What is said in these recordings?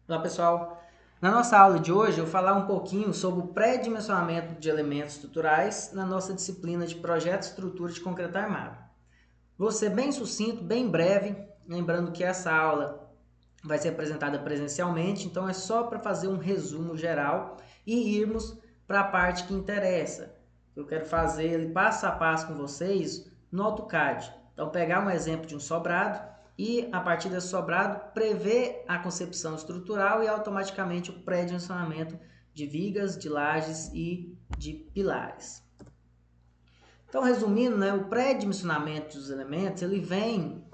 Olá pessoal, na nossa aula de hoje eu vou falar um pouquinho sobre o pré-dimensionamento de elementos estruturais na nossa disciplina de Projeto e Estrutura de Concreto Armado. Vou ser bem sucinto, bem breve, lembrando que essa aula vai ser apresentada presencialmente, então é só para fazer um resumo geral e irmos para a parte que interessa. Eu quero fazer ele passo a passo com vocês no AutoCAD. Então pegar um exemplo de um sobrado e, a partir desse sobrado, prever a concepção estrutural e automaticamente o pré-dimensionamento de vigas, de lajes e de pilares. Então, resumindo, o pré-dimensionamento dos elementos ele vem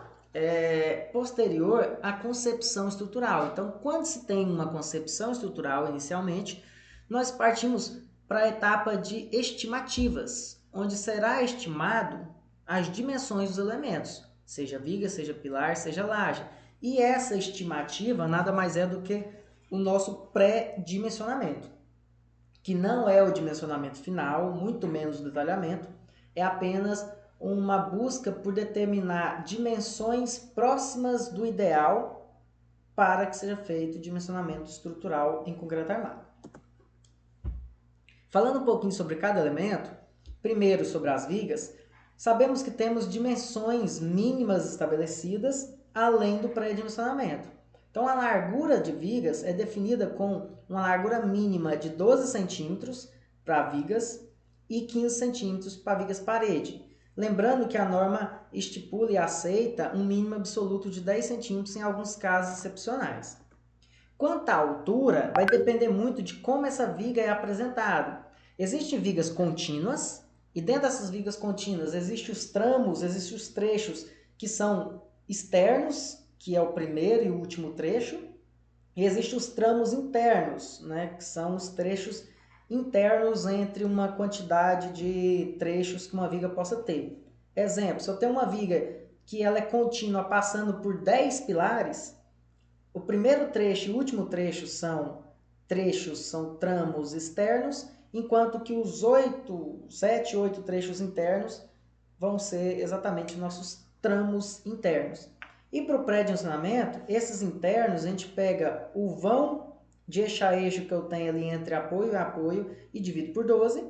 posterior à concepção estrutural. Então, quando se tem uma concepção estrutural inicialmente, nós partimos para a etapa de estimativas, onde será estimado as dimensões dos elementos, seja viga, seja pilar, seja laje. E essa estimativa nada mais é do que o nosso pré-dimensionamento, que não é o dimensionamento final, muito menos o detalhamento, é apenas uma busca por determinar dimensões próximas do ideal para que seja feito o dimensionamento estrutural em concreto armado. Falando um pouquinho sobre cada elemento, primeiro sobre as vigas, sabemos que temos dimensões mínimas estabelecidas além do pré-dimensionamento. Então, a largura de vigas é definida com uma largura mínima de 12 centímetros para vigas e 15 centímetros para vigas parede. Lembrando que a norma estipula e aceita um mínimo absoluto de 10 centímetros em alguns casos excepcionais. Quanto à altura, vai depender muito de como essa viga é apresentada. Existem vigas contínuas, e dentro dessas vigas contínuas existem os tramos, existem os trechos que são externos, que é o primeiro e o último trecho, e existem os tramos internos, que são os trechos internos entre uma quantidade de trechos que uma viga possa ter. Exemplo, se eu tenho uma viga que ela é contínua passando por 10 pilares, o primeiro trecho e o último trecho são tramos externos, enquanto que os 7, 8 trechos internos vão ser exatamente nossos tramos internos. E para o pré-dimensionamento, esses internos a gente pega o vão de eixo a eixo que eu tenho ali entre apoio e apoio e divido por 12.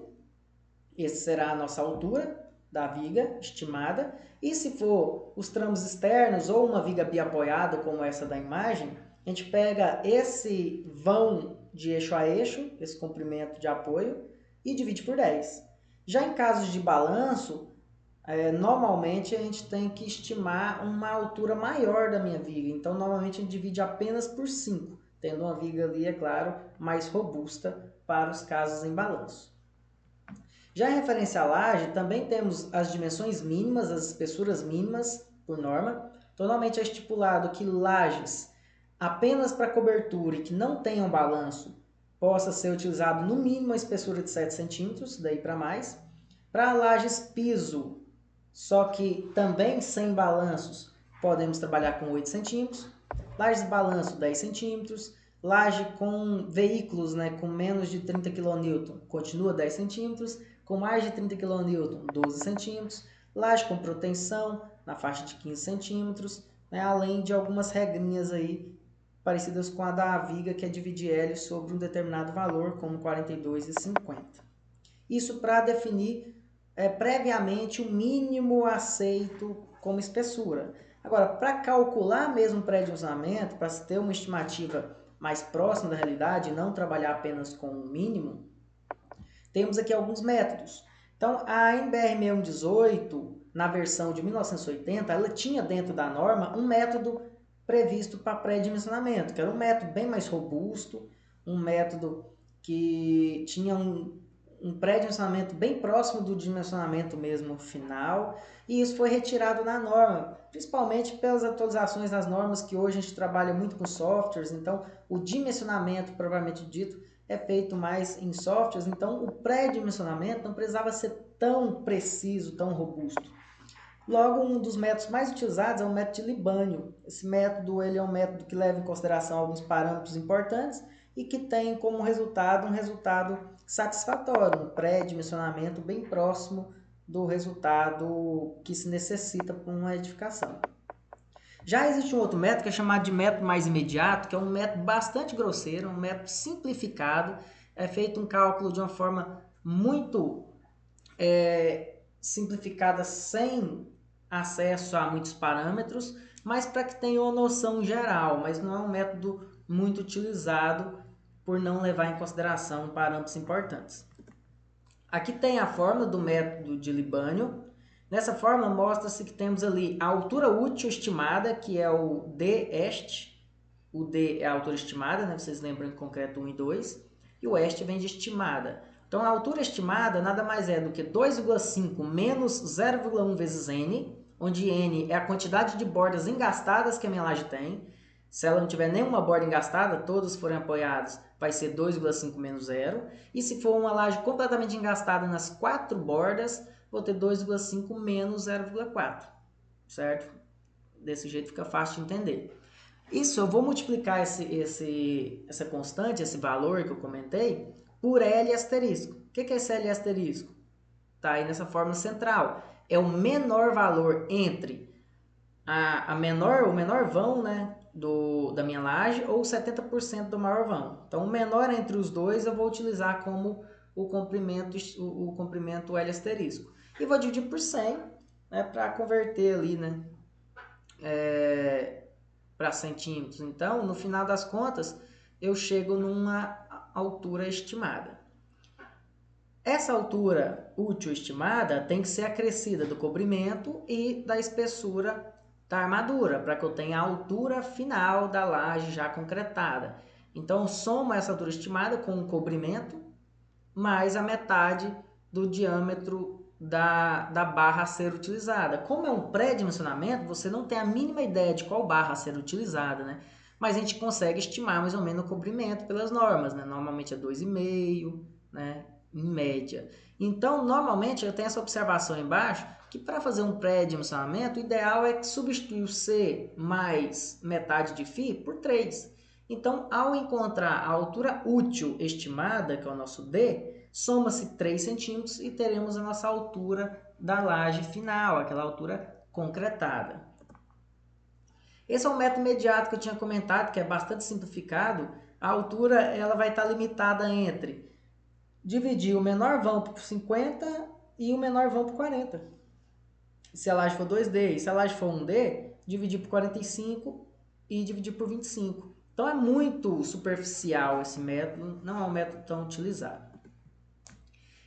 Essa será a nossa altura da viga estimada. E se for os tramos externos ou uma viga biapoiada, como essa da imagem, a gente pega esse vão de eixo a eixo, esse comprimento de apoio, e divide por 10. Já em casos de balanço, normalmente a gente tem que estimar uma altura maior da minha viga. Então, normalmente a gente divide apenas por 5, tendo uma viga ali, é claro, mais robusta para os casos em balanço. Já em referência à laje, também temos as dimensões mínimas, as espessuras mínimas, por norma. Então, normalmente é estipulado que lajes apenas para cobertura e que não tenham balanço possa ser utilizado no mínimo a espessura de 7 centímetros, daí para mais. Para lajes piso, só que também sem balanços, podemos trabalhar com 8 centímetros. Lajes de balanço, 10 centímetros. Laje com veículos com menos de 30 kN, continua 10 centímetros. Com mais de 30 kN, 12 centímetros. Laje com proteção, na faixa de 15 centímetros. Além de algumas regrinhas aí parecidas com a da viga, que é dividir L sobre um determinado valor, como 42,50. Isso para definir previamente o mínimo aceito como espessura. Agora, para calcular mesmo o pré-dimensionamento, para se ter uma estimativa mais próxima da realidade e não trabalhar apenas com o mínimo, temos aqui alguns métodos. Então, a NBR 6118, na versão de 1980, ela tinha dentro da norma um método previsto para pré-dimensionamento, que era um método bem mais robusto, um método que tinha um pré-dimensionamento bem próximo do dimensionamento mesmo final, e isso foi retirado na norma, principalmente pelas atualizações das normas, que hoje a gente trabalha muito com softwares. Então o dimensionamento propriamente dito é feito mais em softwares, então o pré-dimensionamento não precisava ser tão preciso, tão robusto. Logo, um dos métodos mais utilizados é o método de Libânio. Esse método ele é um método que leva em consideração alguns parâmetros importantes e que tem como resultado um resultado satisfatório, um pré-dimensionamento bem próximo do resultado que se necessita para uma edificação. Já existe um outro método que é chamado de método mais imediato, que é um método bastante grosseiro, um método simplificado, é feito um cálculo de uma forma muito simplificada, sem acesso a muitos parâmetros, mas para que tenha uma noção geral, mas não é um método muito utilizado por não levar em consideração parâmetros importantes. Aqui tem a fórmula do método de Libânio. Nessa fórmula mostra-se que temos ali a altura útil estimada, que é o dEst. O D é a altura estimada, né? Vocês lembram em concreto 1 e 2. E o est vem de estimada. Então a altura estimada nada mais é do que 2,5 menos 0,1 vezes n, onde n é a quantidade de bordas engastadas que a minha laje tem. Se ela não tiver nenhuma borda engastada, todas forem apoiadas, vai ser 2,5 menos 0. E se for uma laje completamente engastada nas 4 bordas, vou ter 2,5 menos 0,4, certo? Desse jeito fica fácil de entender. Isso, eu vou multiplicar essa constante, esse valor que eu comentei, por L asterisco. O que é esse L asterisco? Está aí nessa fórmula central. É o menor valor entre o menor vão, né, da minha laje ou 70% do maior vão. Então, o menor entre os dois eu vou utilizar como o comprimento L asterisco. E vou dividir por 100, né, para converter ali, né, para centímetros. Então, no final das contas, eu chego numa altura estimada. Essa altura útil estimada tem que ser acrescida do cobrimento e da espessura da armadura, para que eu tenha a altura final da laje já concretada. Então, eu somo essa altura estimada com o cobrimento mais a metade do diâmetro da barra a ser utilizada. Como é um pré-dimensionamento, você não tem a mínima ideia de qual barra a ser utilizada, né? Mas a gente consegue estimar mais ou menos o comprimento pelas normas, né? Normalmente é 2,5, né? Em média. Então, normalmente, eu tenho essa observação embaixo, que para fazer um pré-dimensionamento, o ideal é que substituir o C mais metade de φ por 3. Então, ao encontrar a altura útil estimada, que é o nosso D, soma-se 3 centímetros e teremos a nossa altura da laje final, aquela altura concretada. Esse é um método imediato que eu tinha comentado, que é bastante simplificado. A altura ela vai estar limitada entre dividir o menor vão por 50 e o menor vão por 40. Se a laje for 2D e se a laje for 1D, dividir por 45 e dividir por 25. Então é muito superficial esse método, não é um método tão utilizado.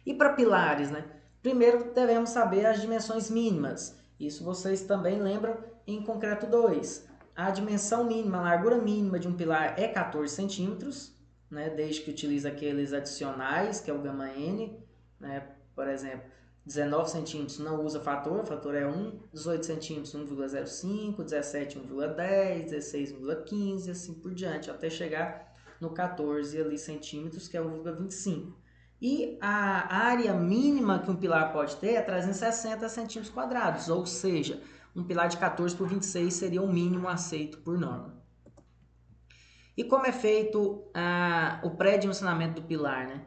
E para pilares, né? Primeiro devemos saber as dimensões mínimas. Isso vocês também lembram em concreto 2. A dimensão mínima, a largura mínima de um pilar é 14 centímetros, né? Desde que utilize aqueles adicionais, que é o gama N, né? Por exemplo, 19 centímetros não usa fator, o fator é 1, 18 centímetros 1,05, 17 1,10, 16 1,15, assim por diante, até chegar no 14 ali, centímetros, que é 1,25. E a área mínima que um pilar pode ter é 360 centímetros quadrados, ou seja, um pilar de 14 por 26 seria o mínimo aceito por norma. E como é feito o pré-dimensionamento do pilar, né?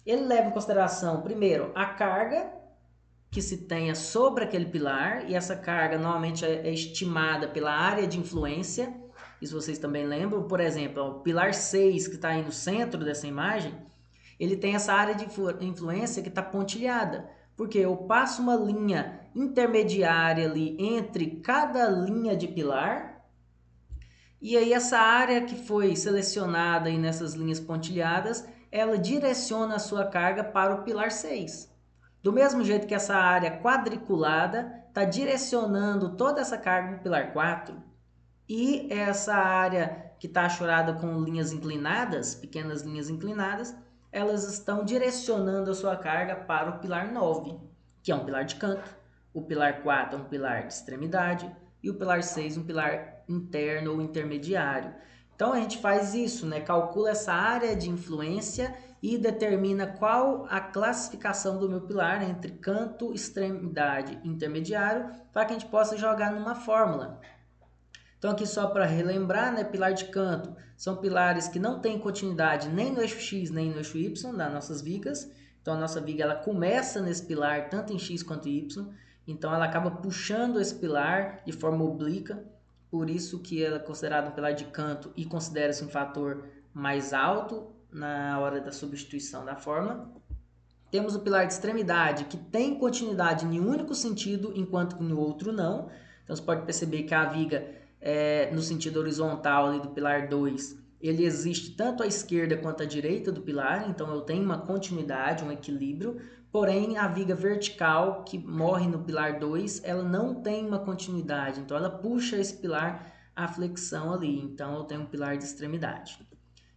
Ele leva em consideração, primeiro, a carga que se tenha sobre aquele pilar, e essa carga normalmente é estimada pela área de influência. Isso vocês também lembram. Por exemplo, o pilar 6, que está aí no centro dessa imagem, ele tem essa área de influência que está pontilhada, porque eu passo uma linha intermediária ali entre cada linha de pilar, e aí essa área que foi selecionada aí nessas linhas pontilhadas, ela direciona a sua carga para o pilar 6. Do mesmo jeito que essa área quadriculada está direcionando toda essa carga para o pilar 4, e essa área que está achorada com linhas inclinadas, pequenas linhas inclinadas, elas estão direcionando a sua carga para o pilar 9, que é um pilar de canto. O pilar 4 é um pilar de extremidade e o pilar 6 um pilar interno ou intermediário. Então a gente faz isso, né? Calcula essa área de influência e determina qual a classificação do meu pilar entre canto, extremidade e intermediário, para que a gente possa jogar numa fórmula. Então aqui só para relembrar, né, pilar de canto são pilares que não têm continuidade nem no eixo X nem no eixo Y das nossas vigas. Então a nossa viga ela começa nesse pilar tanto em X quanto em Y. Então ela acaba puxando esse pilar de forma oblíqua. por isso que ela é considerada um pilar de canto e considera-se um fator mais alto na hora da substituição da fórmula. Temos o pilar de extremidade, que tem continuidade em um único sentido, enquanto que no outro não. Então, você pode perceber que a viga, no sentido horizontal ali do pilar 2, ele existe tanto à esquerda quanto à direita do pilar, então eu tenho uma continuidade, um equilíbrio. Porém, a viga vertical, que morre no pilar 2, ela não tem uma continuidade, então ela puxa esse pilar à flexão ali, então eu tenho um pilar de extremidade.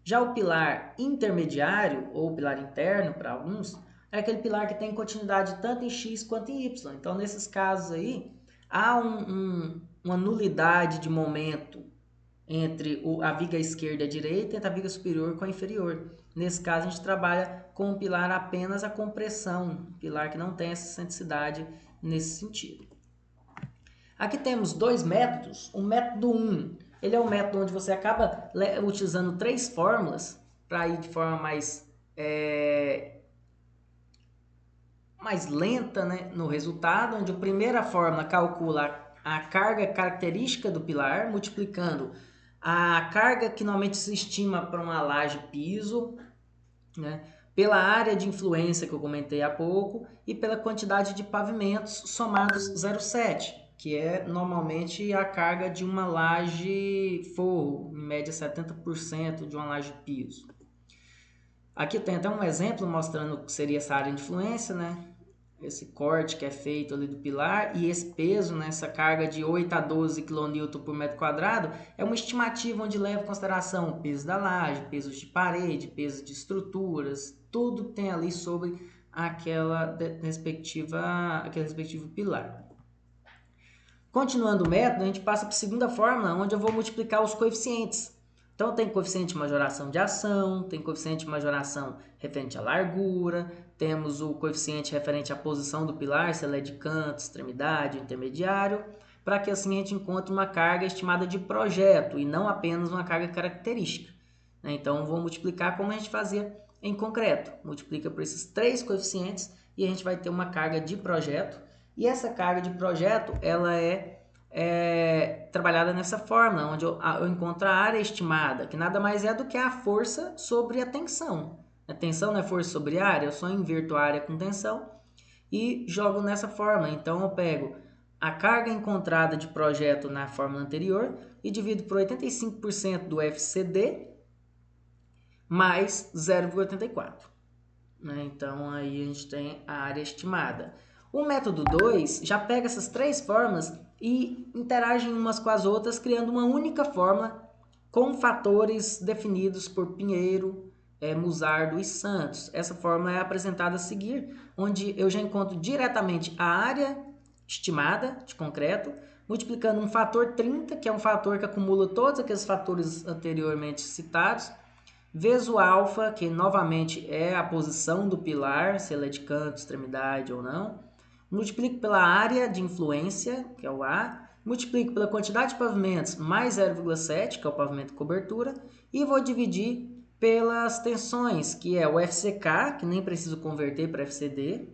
Já o pilar intermediário, ou pilar interno para alguns, é aquele pilar que tem continuidade tanto em X quanto em Y. Então, nesses casos aí, há uma nulidade de momento entre a viga esquerda e a direita, entre a viga superior com a inferior. Nesse caso, a gente trabalha com o pilar apenas a compressão, pilar que não tem essa excentricidade nesse sentido. Aqui temos dois métodos. O método 1, ele é um método onde você acaba utilizando 3 fórmulas para ir de forma mais lenta, né, no resultado, onde a primeira fórmula calcula a carga característica do pilar, multiplicando a carga que normalmente se estima para uma laje piso, né, pela área de influência que eu comentei há pouco e pela quantidade de pavimentos somados 0,7, que é normalmente a carga de uma laje forro, em média 70% de uma laje piso. Aqui tem até um exemplo mostrando o que seria essa área de influência, né? Esse corte que é feito ali do pilar e esse peso, né, essa carga de 8 a 12 kN por metro quadrado, é uma estimativa onde leva em consideração o peso da laje, peso de parede, peso de estruturas, tudo tem ali sobre aquele respectivo pilar. Continuando o método, a gente passa para a segunda fórmula, onde eu vou multiplicar os coeficientes. Então, tem coeficiente de majoração de ação, tem coeficiente de majoração referente à largura, temos o coeficiente referente à posição do pilar, se ela é de canto, extremidade, intermediário, para que assim a gente encontre uma carga estimada de projeto e não apenas uma carga característica. Então, vou multiplicar como a gente fazia em concreto. Multiplica por esses 3 coeficientes e a gente vai ter uma carga de projeto. E essa carga de projeto, ela é trabalhada nessa forma, onde eu encontro a área estimada, que nada mais é do que a força sobre a tensão. A tensão não é força sobre área, eu só inverto a área com tensão e jogo nessa forma. Então, eu pego a carga encontrada de projeto na fórmula anterior e divido por 85% do FCD mais 0,84. Né? Então, aí a gente tem a área estimada. O método 2 já pega essas 3 fórmulas e interagem umas com as outras, criando uma única fórmula com fatores definidos por Pinheiro, Musardo e Santos. Essa fórmula é apresentada a seguir, onde eu já encontro diretamente a área estimada de concreto, multiplicando um fator 30, que é um fator que acumula todos aqueles fatores anteriormente citados, vezes o alfa, que novamente é a posição do pilar, se ele é de canto, extremidade ou não. Multiplico pela área de influência, que é o A. Multiplico pela quantidade de pavimentos, mais 0,7, que é o pavimento de cobertura. E vou dividir pelas tensões, que é o FCK, que nem preciso converter para FCD.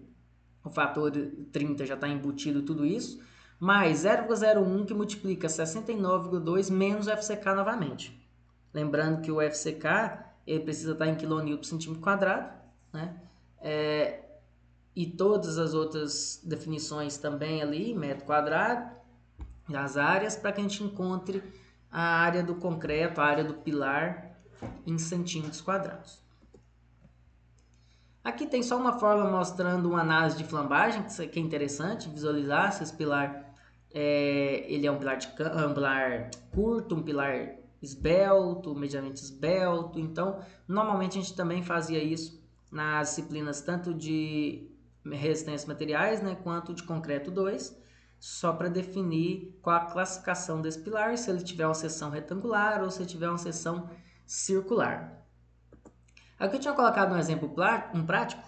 O fator 30 já está embutido tudo isso. Mais 0,01, que multiplica 69,2 menos o FCK novamente. Lembrando que o FCK ele precisa estar em kN por centímetro quadrado, né? E todas as outras definições também ali, metro quadrado, das áreas, para que a gente encontre a área do concreto, a área do pilar em centímetros quadrados. Aqui tem só uma forma mostrando uma análise de flambagem, que é interessante visualizar se esse pilar ele é um pilar curto, um pilar esbelto, mediamente esbelto. Então, normalmente a gente também fazia isso nas disciplinas tanto de resistência materiais, né, quanto de concreto 2, só para definir qual a classificação desse pilar, se ele tiver uma seção retangular ou se tiver uma seção circular. Aqui eu tinha colocado um exemplo prático,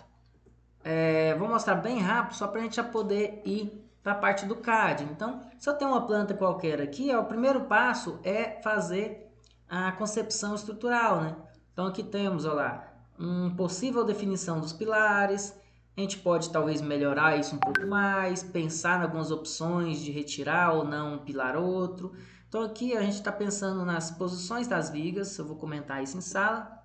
vou mostrar bem rápido, só para a gente já poder ir para a parte do CAD. Então, se eu tenho uma planta qualquer aqui, o primeiro passo é fazer a concepção estrutural, né? Então, aqui temos, olha lá, uma possível definição dos pilares. A gente pode talvez melhorar isso um pouco mais, pensar em algumas opções de retirar ou não um pilar ou outro. Então aqui a gente está pensando nas posições das vigas, eu vou comentar isso em sala.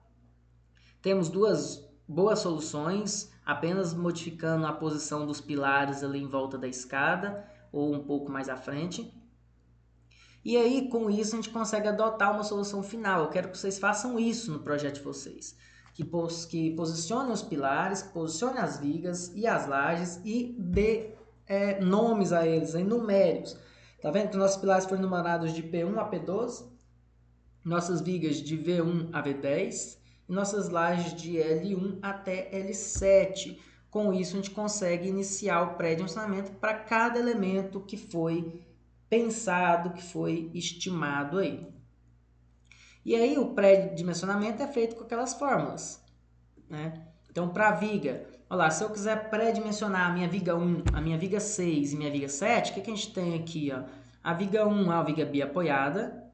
Temos duas boas soluções, apenas modificando a posição dos pilares ali em volta da escada, ou um pouco mais à frente. E aí, com isso, a gente consegue adotar uma solução final. Eu quero que vocês façam isso no projeto de vocês. Que posicionem os pilares, posicionem as vigas e as lajes e dê nomes a eles, numéricos. Tá vendo que nossos pilares foram numerados de P1 a P12, nossas vigas de V1 a V10 e nossas lajes de L1 até L7. Com isso, a gente consegue iniciar o pré-dimensionamento para cada elemento que foi pensado, que foi estimado aí. E aí o pré-dimensionamento é feito com aquelas fórmulas, né? Então, para a viga, olha lá, se eu quiser pré-dimensionar a minha viga 1, a minha viga 6 e minha viga 7, o que a gente tem aqui? Ó? A viga 1 é uma viga biapoiada.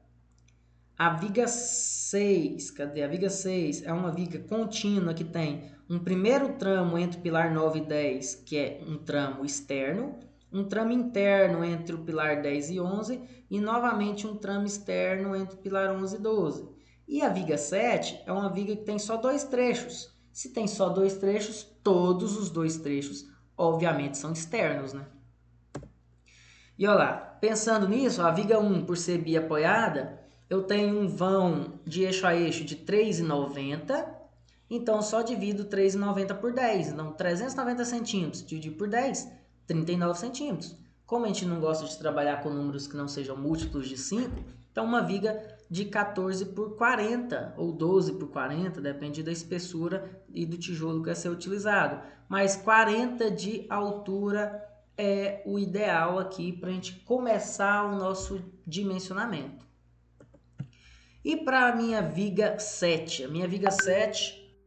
A viga 6, cadê? A viga 6 é uma viga contínua que tem um primeiro tramo entre o pilar 9 e 10, que é um tramo externo, um tramo interno entre o pilar 10 e 11 e novamente um tramo externo entre o pilar 11 e 12. E a viga 7 é uma viga que tem só dois trechos. Se tem só dois trechos, todos os dois trechos, obviamente, são externos, né? E olha lá, pensando nisso, a viga 1, por ser biapoiada, eu tenho um vão de eixo a eixo de 3,90, então só divido 3,90 por 10. Então, 390 centímetros dividido por 10, 39 centímetros. Como a gente não gosta de trabalhar com números que não sejam múltiplos de 5, então uma viga de 14 por 40 ou 12 por 40, depende da espessura e do tijolo que vai ser utilizado. Mas 40 de altura é o ideal aqui para a gente começar o nosso dimensionamento. E para a minha viga 7? A minha viga 7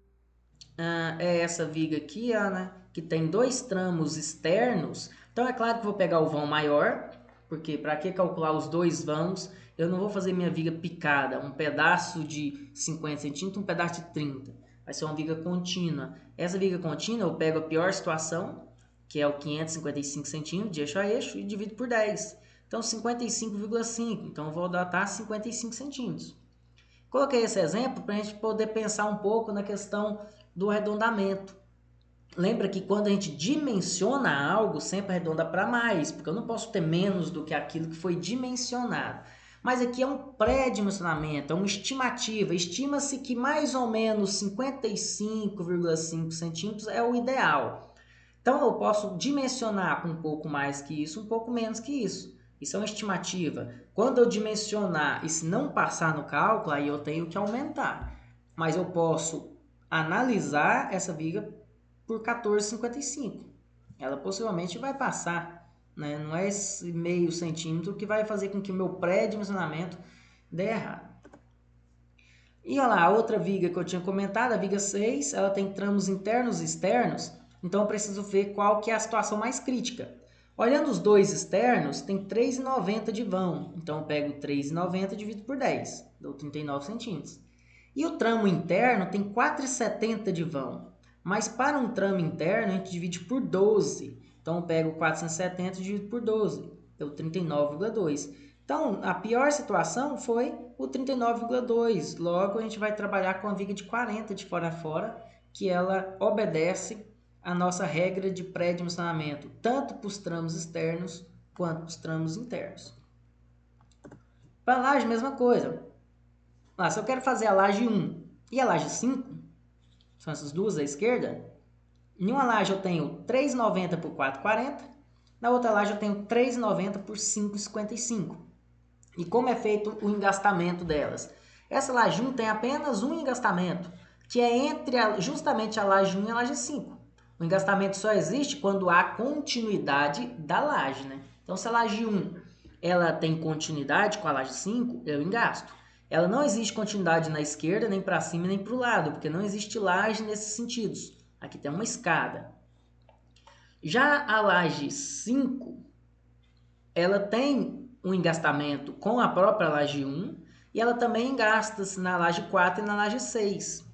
é essa viga aqui, né, que tem dois tramos externos. Então é claro que eu vou pegar o vão maior, porque para que calcular os dois vãos? Eu não vou fazer minha viga picada, um pedaço de 50 centímetros, um pedaço de 30. Vai ser uma viga contínua. Essa viga contínua eu pego a pior situação, que é o 555 centímetros de eixo a eixo, e divido por 10. Então 55,5. Então eu vou adotar 55 centímetros. Coloquei esse exemplo para a gente poder pensar um pouco na questão do arredondamento. Lembra que quando a gente dimensiona algo, sempre arredonda para mais, porque eu não posso ter menos do que aquilo que foi dimensionado. Mas aqui é um pré-dimensionamento, é uma estimativa. Estima-se que mais ou menos 55,5 centímetros é o ideal. Então eu posso dimensionar com um pouco mais que isso, um pouco menos que isso. Isso é uma estimativa. Quando eu dimensionar e se não passar no cálculo, aí eu tenho que aumentar. Mas eu posso analisar essa viga por 14,55. Ela possivelmente vai passar, né? Não é esse meio centímetro que vai fazer com que o meu pré-dimensionamento dê errado. E olha lá, a outra viga que eu tinha comentado, a viga 6, ela tem tramos internos e externos, então eu preciso ver qual que é a situação mais crítica. Olhando os dois externos, tem 3,90 de vão, então eu pego 3,90 e divido por 10, dou 39 centímetros. E o tramo interno tem 4,70 de vão, mas para um tramo interno a gente divide por 12, então eu pego 470 e divido por 12, deu 39,2. Então, a pior situação foi o 39,2. Logo, a gente vai trabalhar com a viga de 40 de fora a fora, que ela obedece à nossa regra de pré-dimensionamento, tanto para os tramos externos quanto para os tramos internos. Para a laje, mesma coisa. Se eu quero fazer a laje 1 e a laje 5, são essas duas à esquerda, em uma laje eu tenho 3,90 por 4,40, na outra laje eu tenho 3,90 por 5,55. E como é feito o engastamento delas? Essa laje 1 tem apenas um engastamento, que é entre justamente a laje 1 e a laje 5. O engastamento só existe quando há continuidade da laje, né? Então, se a laje 1 ela tem continuidade com a laje 5, eu engasto. Ela não existe continuidade na esquerda, nem para cima, nem para o lado, porque não existe laje nesses sentidos. Aqui tem uma escada. Já a laje 5, ela tem um engastamento com a própria laje 1 e ela também engasta-se na laje 4 e na laje 6.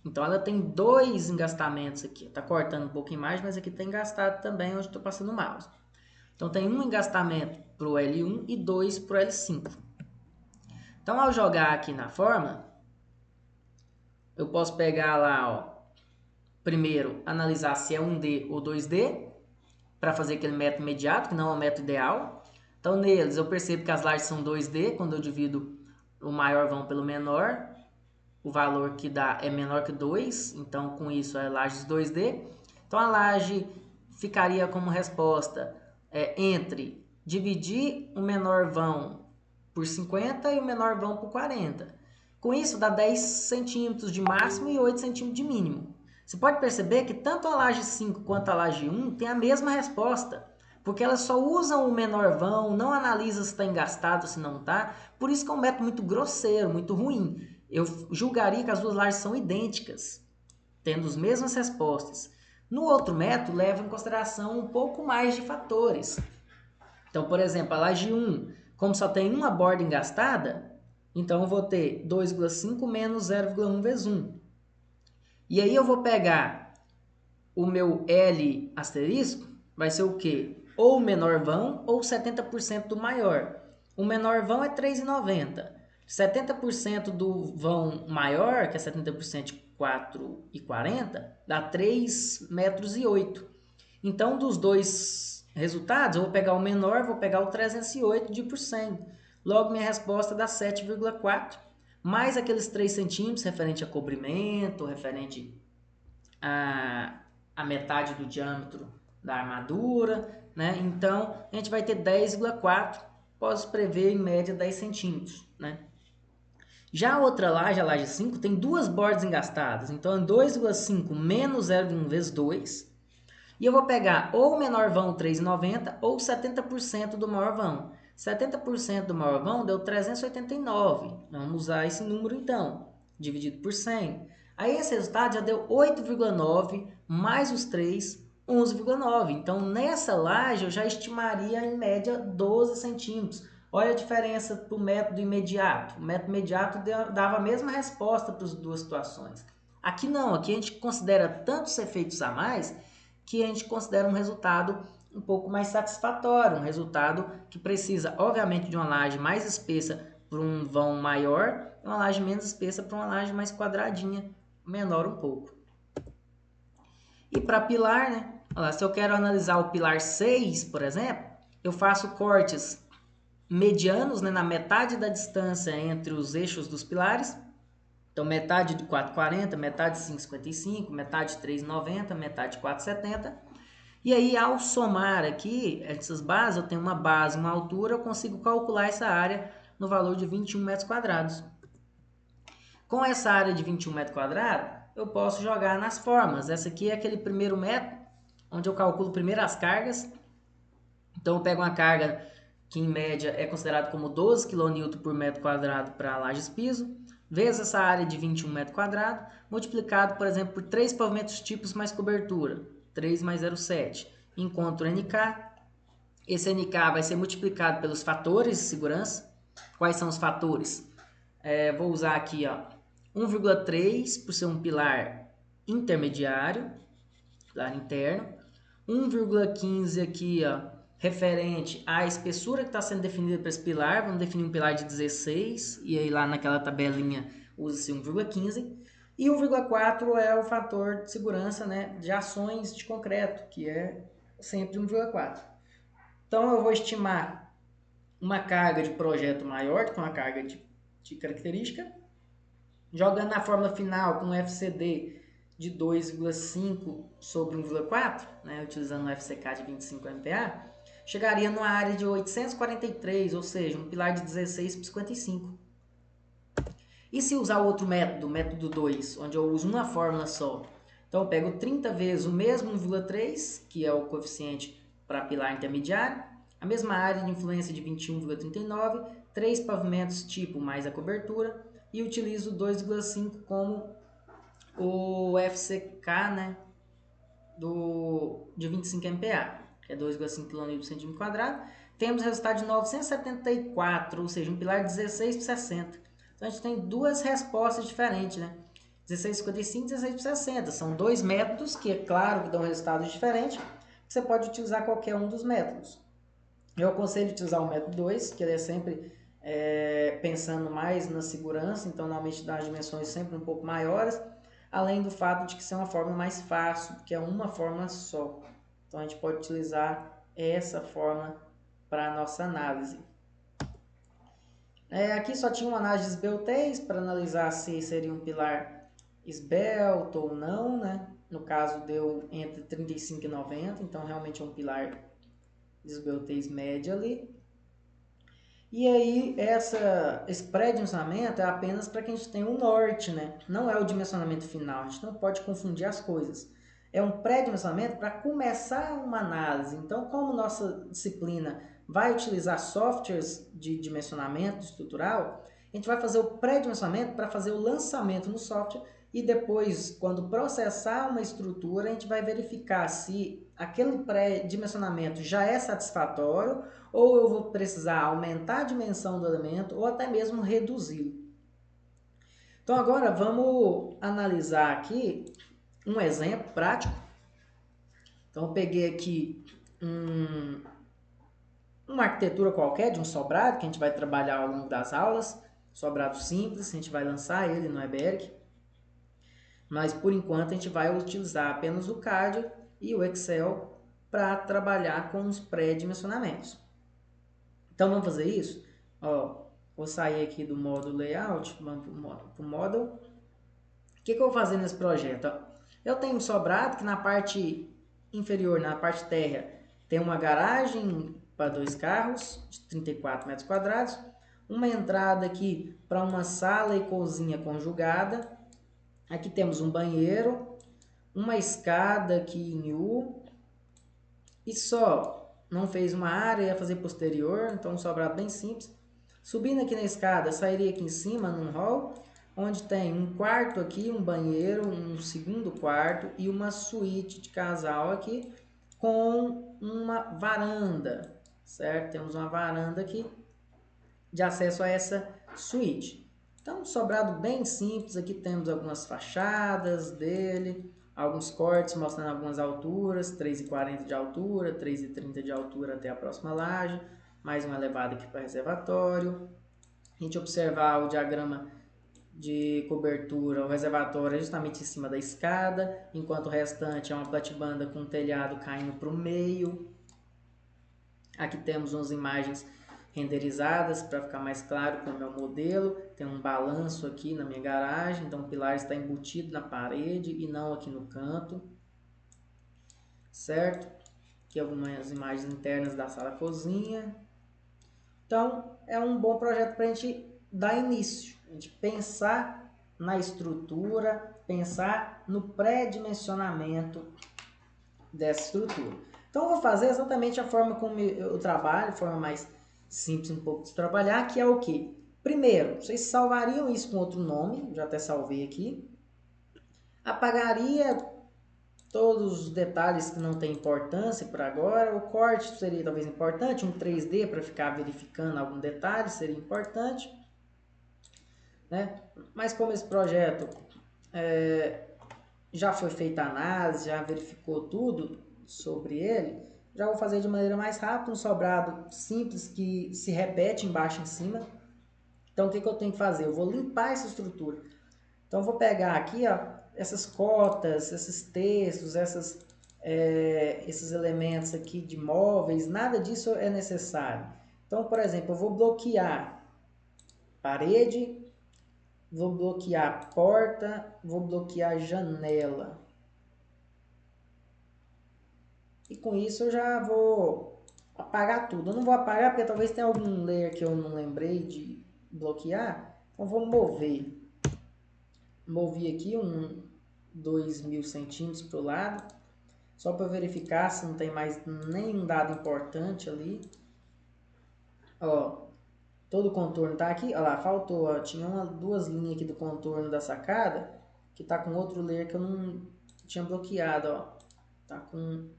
Então ela tem dois engastamentos aqui. Está cortando um pouco a imagem, mas aqui está engastado também onde estou passando o mouse. Então tem um engastamento para o L1 e dois para o L5. Então, ao jogar aqui na fórmula, eu posso pegar lá, ó, primeiro, analisar se é 1D ou 2D, para fazer aquele método imediato, que não é o método ideal. Então, neles, eu percebo que as lajes são 2D, quando eu divido o maior vão pelo menor, o valor que dá é menor que 2, então com isso é lajes 2D. Então, a laje ficaria como resposta entre dividir o menor vão por 50 e o menor vão por 40. Com isso, dá 10 centímetros de máximo e 8 centímetros de mínimo. Você pode perceber que tanto a laje 5 quanto a laje 1 tem a mesma resposta, porque elas só usam o menor vão, não analisam se está engastado ou se não está. Por isso que é um método muito grosseiro, muito ruim. Eu julgaria que as duas lajes são idênticas, tendo as mesmas respostas. No outro método, leva em consideração um pouco mais de fatores. Então, por exemplo, a laje 1, como só tem uma borda engastada, então eu vou ter 2,5 menos 0,1 vezes 1. E aí eu vou pegar o meu L asterisco, vai ser o quê? Ou o menor vão ou 70% do maior. O menor vão é 3,90. 70% do vão maior, que é 70% de 4,40, dá 3,08 metros. Então, dos dois resultados, eu vou pegar o menor, vou pegar o 308 de por 100. Logo, minha resposta dá 7,4, mais aqueles 3 centímetros referente a cobrimento, referente a metade do diâmetro da armadura, né? Então, a gente vai ter 10,4, posso prever em média 10 centímetros, né? Já a outra laje, a laje 5, tem duas bordas engastadas, então é 2,5 menos 0,1 vezes 2, e eu vou pegar ou o menor vão 3,90 ou 70% do maior vão. 70% do maior vão deu 389. Vamos usar esse número então, dividido por 100. Aí esse resultado já deu 8,9 mais os 3, 11,9. Então nessa laje eu já estimaria em média 12 centímetros. Olha a diferença para o método imediato. O método imediato dava a mesma resposta para as duas situações. Aqui não, aqui a gente considera tantos efeitos a mais que a gente considera um resultado um pouco mais satisfatório, um resultado que precisa, obviamente, de uma laje mais espessa para um vão maior e uma laje menos espessa para uma laje mais quadradinha, menor um pouco. E para pilar, né? Olha lá, se eu quero analisar o pilar 6, por exemplo, eu faço cortes medianos, né, na metade da distância entre os eixos dos pilares. Então, metade de 4,40, metade de 5,55, metade de 3,90, metade de 4,70. E aí, ao somar aqui essas bases, eu tenho uma base, uma altura, eu consigo calcular essa área no valor de 21 metros quadrados. Com essa área de 21 metros quadrados, eu posso jogar nas formas. Essa aqui é aquele primeiro método, onde eu calculo primeiro as cargas. Então, eu pego uma carga que, em média, é considerada como 12 kN por metro quadrado para lajes piso, vezes essa área de 21 metros quadrados, multiplicado, por exemplo, por 3 pavimentos tipos mais cobertura, 3 mais 0,7. Encontro NK. Esse NK vai ser multiplicado pelos fatores de segurança. Quais são os fatores? Vou usar aqui 1,3 por ser um pilar intermediário, pilar interno. 1,15 aqui, referente à espessura que está sendo definida para esse pilar. Vamos definir um pilar de 16, e aí lá naquela tabelinha usa-se 1,15. E 1,4 é o fator de segurança, né, de ações de concreto, que é sempre 1,4. Então eu vou estimar uma carga de projeto maior do que uma carga de característica, jogando na fórmula final com um FCD de 2,5 sobre 1,4, né, utilizando o FCK de 25 MPa, chegaria numa área de 843, ou seja, um pilar de 16 por 55. E se usar o outro método, o método 2, onde eu uso uma fórmula só, então eu pego 30 vezes o mesmo 1,3, que é o coeficiente para pilar intermediário, a mesma área de influência de 21,39, 3 pavimentos tipo mais a cobertura, e utilizo 2,5 como o FCK, né, de 25 MPa, que é 2,5 kN por centímetro quadrado. Temos resultado de 974, ou seja, um pilar de 16 por 60. Então a gente tem duas respostas diferentes, né? 16,55 e 16 por 60. São dois métodos que, é claro, que dão resultados diferentes. Você pode utilizar qualquer um dos métodos. Eu aconselho utilizar o método 2, que ele é sempre pensando mais na segurança, então normalmente dá as dimensões sempre um pouco maiores, além do fato de que ser uma forma mais fácil, porque é uma forma só. Então a gente pode utilizar essa forma para a nossa análise. Aqui só tinha uma análise de esbeltez para analisar se seria um pilar esbelto ou não, né? No caso deu entre 35 e 90, então realmente é um pilar de esbeltez média ali. E aí esse pré-dimensionamento é apenas para que a gente tenha o norte, né? Não é o dimensionamento final, a gente não pode confundir as coisas. É um pré-dimensionamento para começar uma análise. Então, como nossa disciplina vai utilizar softwares de dimensionamento estrutural, a gente vai fazer o pré-dimensionamento para fazer o lançamento no software e depois, quando processar uma estrutura, a gente vai verificar se aquele pré-dimensionamento já é satisfatório ou eu vou precisar aumentar a dimensão do elemento ou até mesmo reduzi-lo. Então agora vamos analisar aqui um exemplo prático. Então eu peguei aqui uma arquitetura qualquer de um sobrado que a gente vai trabalhar ao longo das aulas, sobrado simples, a gente vai lançar ele no eBERG, mas por enquanto a gente vai utilizar apenas o CAD e o Excel para trabalhar com os pré-dimensionamentos. Então vamos fazer isso? Vou sair aqui do módulo layout, vamos para o model. O que eu vou fazer nesse projeto? Eu tenho um sobrado que na parte inferior, na parte terra, tem uma garagem para 2 carros de 34 metros quadrados, uma entrada aqui para uma sala e cozinha conjugada. Aqui temos um banheiro, uma escada aqui em U e só. Não fez uma área, ia fazer posterior, então um sobrado bem simples. Subindo aqui na escada, sairia aqui em cima num hall, onde tem um quarto aqui, um banheiro, um segundo quarto e uma suíte de casal aqui com uma varanda, certo? Temos uma varanda aqui de acesso a essa suíte. Então, um sobrado bem simples, aqui temos algumas fachadas dele, alguns cortes mostrando algumas alturas, 3,40 de altura, 3,30 de altura até a próxima laje, mais um elevado aqui para reservatório. A gente observar o diagrama de cobertura, o reservatório é justamente em cima da escada, enquanto o restante é uma platibanda com telhado caindo para o meio. Aqui temos umas imagens renderizadas para ficar mais claro como é o modelo. Tem um balanço aqui na minha garagem, então o pilar está embutido na parede e não aqui no canto, certo? Aqui algumas imagens internas da sala-cozinha. Então é um bom projeto para a gente dar início, a gente pensar na estrutura, pensar no pré-dimensionamento dessa estrutura. Então eu vou fazer exatamente a forma como eu trabalho, a forma mais simples um pouco de trabalhar, que é o que? Primeiro, vocês salvariam isso com outro nome, já até salvei aqui. Apagaria todos os detalhes que não têm importância por agora. O corte seria talvez importante, um 3D para ficar verificando algum detalhe seria importante, né? Mas como esse projeto já foi feita a análise, já verificou tudo sobre ele, já vou fazer de maneira mais rápida, um sobrado simples que se repete embaixo e em cima. Então o que eu tenho que fazer? Eu vou limpar essa estrutura. Então eu vou pegar aqui essas cotas, esses textos, esses elementos aqui de móveis, nada disso é necessário. Então, por exemplo, eu vou bloquear parede, vou bloquear porta, vou bloquear janela. E com isso eu já vou apagar tudo. Eu não vou apagar porque talvez tenha algum layer que eu não lembrei de bloquear. Então vou mover. Movi aqui 2.000 centímetros para o lado. Só para verificar se não tem mais nenhum dado importante ali. Ó, todo o contorno tá aqui. Olha lá, faltou. Ó, tinha duas linhas aqui do contorno da sacada que tá com outro layer que eu não tinha bloqueado. Ó, tá com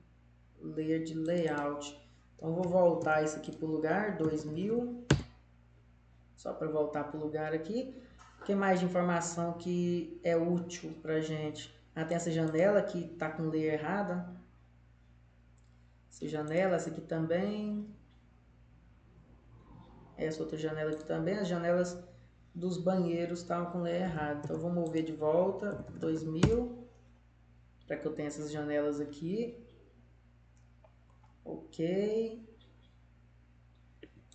layer de layout. Então vou voltar isso aqui para o lugar, 2000, só para voltar para o lugar aqui. O que mais de informação que é útil para a gente? Tem essa janela que está com layer errada. Essa janela, essa aqui também. essa outra janela aqui também. As janelas dos banheiros estavam com layer errado. Então eu vou mover de volta 2000 para que eu tenha essas janelas aqui. Ok.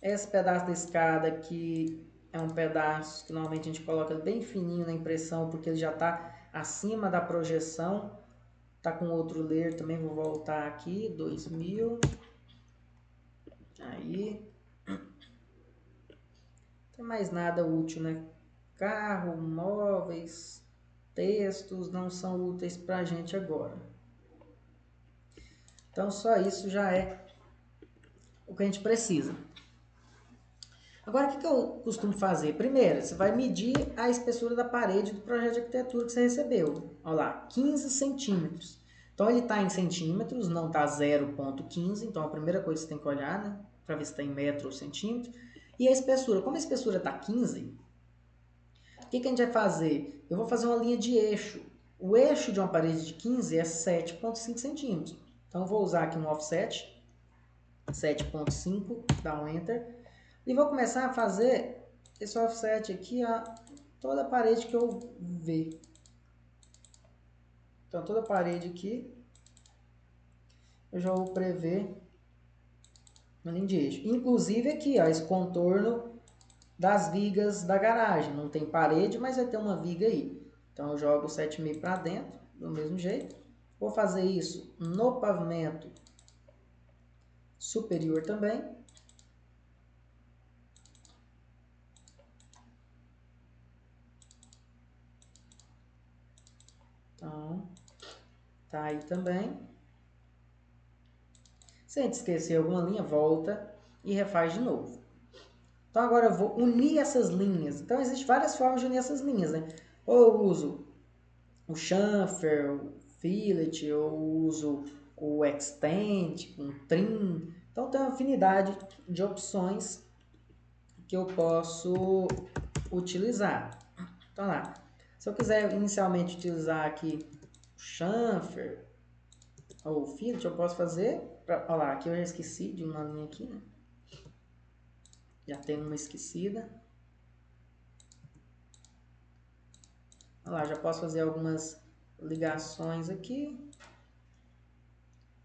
Esse pedaço da escada aqui é um pedaço que normalmente a gente coloca bem fininho na impressão, porque ele já está acima da projeção. Tá com outro layer também, vou voltar aqui, 2000. Aí. Não tem mais nada útil, né? Carro, móveis, textos não são úteis pra gente agora. Então só isso já é o que a gente precisa. Agora, o que eu costumo fazer? Primeiro, você vai medir a espessura da parede do projeto de arquitetura que você recebeu. Olha lá, 15 centímetros. Então, ele está em centímetros, não está 0,15. Então, a primeira coisa que você tem que olhar, né? Para ver se está em metro ou centímetro. E a espessura. Como a espessura está 15, o que a gente vai fazer? Eu vou fazer uma linha de eixo. O eixo de uma parede de 15 é 7,5 centímetros. Então, eu vou usar aqui um offset, 7,5, dá um Enter. E vou começar a fazer esse offset aqui a toda a parede que eu ver. Então, toda a parede aqui, eu já vou prever uma linha de eixo. Inclusive aqui, ó, esse contorno das vigas da garagem. Não tem parede, mas vai ter uma viga aí. Então, eu jogo o 7,5 para dentro, do mesmo jeito. Vou fazer isso no pavimento superior também. Então, tá aí também. Se a gente esquecer alguma linha, volta e refaz de novo. Então agora eu vou unir essas linhas. Então existem várias formas de unir essas linhas, né? Ou eu uso o chamfer, o fillet, ou eu uso o extend, um trim. Então tem uma infinidade de opções que eu posso utilizar. Então lá, se eu quiser inicialmente utilizar aqui o chamfer ou o fillet, eu posso fazer. Olha lá, aqui eu já esqueci de uma linha aqui, né? Já tem uma esquecida. Olha lá, já posso fazer algumas ligações aqui.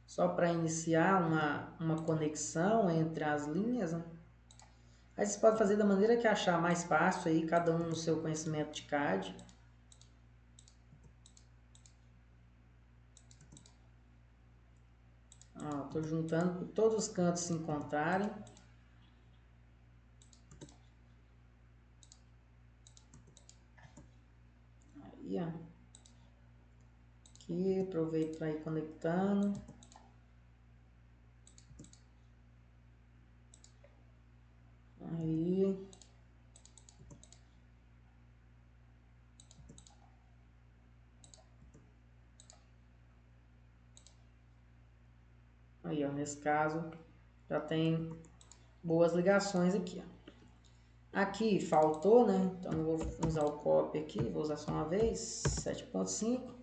Só para iniciar uma conexão entre as linhas, né? Aí você pode fazer da maneira que achar mais fácil aí, cada um no seu conhecimento de CAD. Estou juntando para todos os cantos se encontrarem. Aí, ó. Aqui, aproveito para ir conectando. Aí. Aí, ó, nesse caso, já tem boas ligações aqui, ó. Aqui faltou, né? Então eu vou usar o copy aqui, vou usar só uma vez, 7.5.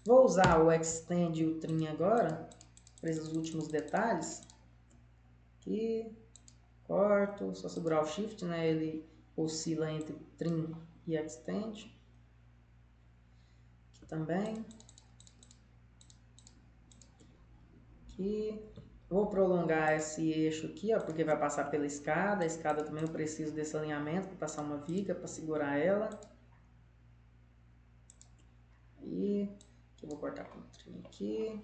Vou usar o extend e o trim agora, para esses últimos detalhes. Aqui, corto, só segurar o shift, né? Ele oscila entre trim e extend. Aqui também. Aqui. Vou prolongar esse eixo aqui, ó, porque vai passar pela escada. A escada também eu preciso desse alinhamento para passar uma viga para segurar ela. E aqui eu vou cortar com o trim aqui.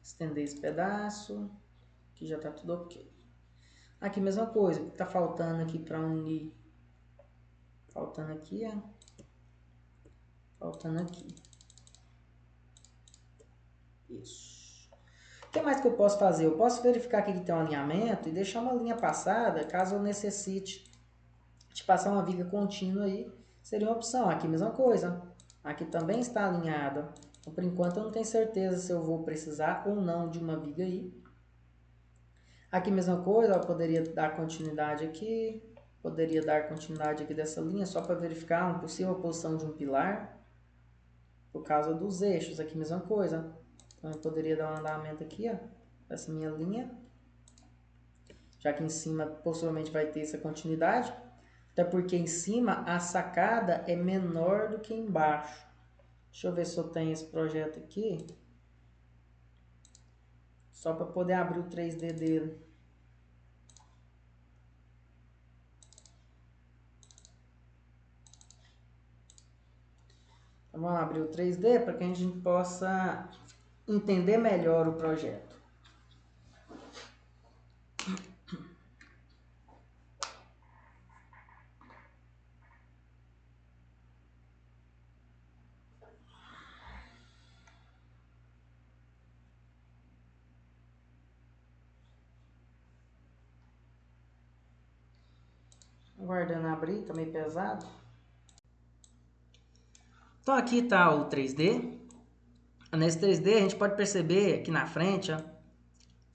Estender esse pedaço. Aqui já está tudo ok. Aqui mesma coisa, o que está faltando aqui para unir? Faltando aqui, ó. Faltando aqui. Isso. O que mais que eu posso fazer? Eu posso verificar aqui que tem um alinhamento e deixar uma linha passada, caso eu necessite de passar uma viga contínua aí, seria uma opção. Aqui mesma coisa. Aqui também está alinhada. Então, por enquanto eu não tenho certeza se eu vou precisar ou não de uma viga aí. Aqui mesma coisa, eu poderia dar continuidade aqui. Poderia dar continuidade aqui dessa linha só para verificar uma possível posição de um pilar. Por causa dos eixos, aqui mesma coisa. Então eu poderia dar um andamento aqui, ó, dessa minha linha. já que em cima possivelmente vai ter essa continuidade, até porque em cima a sacada é menor do que embaixo. Deixa eu ver se eu tenho esse projeto aqui, só para poder abrir o 3D dele. Então, vamos abrir o 3D para que a gente possa entender melhor o projeto. Aguardando abrir, tá meio pesado. Então aqui está o 3D. Nesse 3D a gente pode perceber aqui na frente, ó,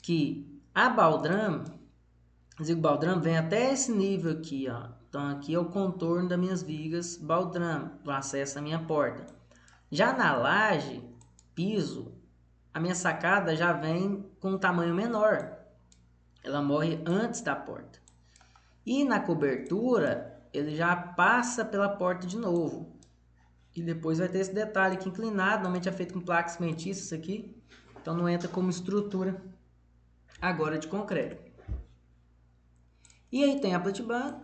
que a baldrame, o baldrame vem até esse nível aqui, ó. Então aqui é o contorno das minhas vigas baldrame, do acesso à minha porta. Já na laje, piso, a minha sacada já vem com um tamanho menor. Ela morre antes da porta. E na cobertura, ele já passa pela porta de novo. E depois vai ter esse detalhe aqui inclinado, normalmente é feito com placa cimentícia isso aqui. Então não entra como estrutura agora de concreto. E aí tem a platiband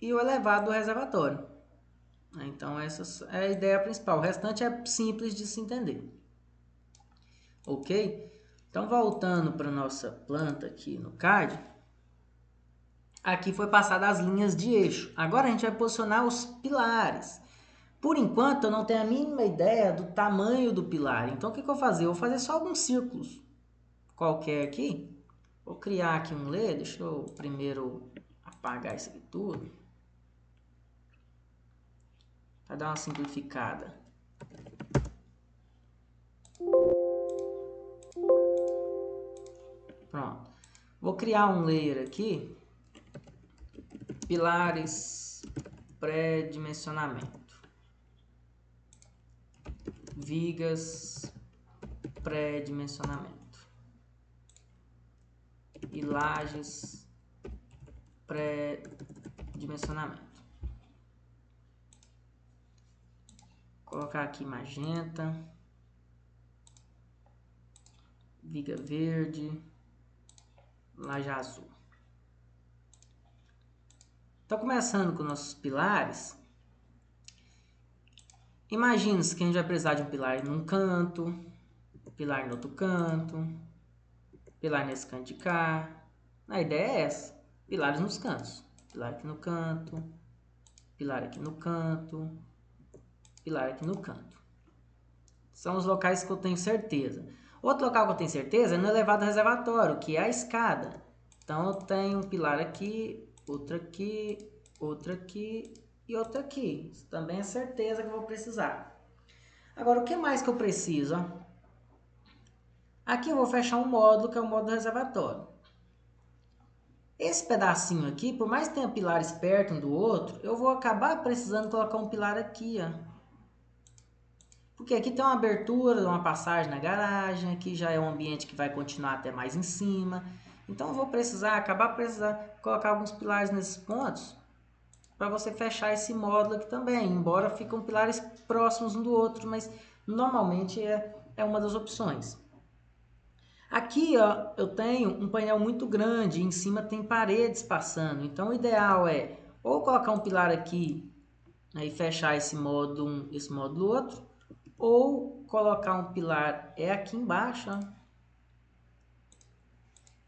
e o elevado do reservatório. Então essa é a ideia principal. O restante é simples de se entender. Ok? Então voltando para a nossa planta aqui no CAD. Aqui foi passada as linhas de eixo. Agora a gente vai posicionar os pilares. Por enquanto eu não tenho a mínima ideia do tamanho do pilar. Então o que eu vou fazer? Eu vou fazer só alguns círculos qualquer aqui. Vou criar aqui um layer. Deixa eu primeiro apagar isso aqui tudo. Para dar uma simplificada. Pronto. Vou criar um layer aqui. Pilares pré-dimensionamento. Vigas pré-dimensionamento. E lajes pré-dimensionamento. Vou colocar aqui magenta, viga verde, laje azul. Então, começando com nossos pilares, imagina-se que a gente vai precisar de um pilar num canto, pilar no outro canto, pilar nesse canto de cá. A ideia é essa, pilares nos cantos. Pilar aqui no canto, pilar aqui no canto, pilar aqui no canto. São os locais que eu tenho certeza. Outro local que eu tenho certeza é no elevado reservatório, que é a escada. Então, eu tenho um pilar aqui, outro aqui, outro aqui e outro aqui. Isso também é certeza que eu vou precisar. Agora, o que mais que eu preciso? Aqui eu vou fechar um módulo, que é o módulo reservatório. Esse pedacinho aqui, por mais que tenha pilares perto um do outro, eu vou acabar precisando colocar um pilar aqui, ó. Porque aqui tem uma abertura, uma passagem na garagem, aqui já é um ambiente que vai continuar até mais em cima. Então eu vou acabar precisando colocar alguns pilares nesses pontos para você fechar esse módulo aqui também, embora ficam pilares próximos um do outro, mas normalmente é uma das opções. Aqui, ó, eu tenho um painel muito grande, e em cima tem paredes passando, então o ideal é ou colocar um pilar aqui, aí fechar esse módulo outro, ou colocar um pilar aqui embaixo, ó,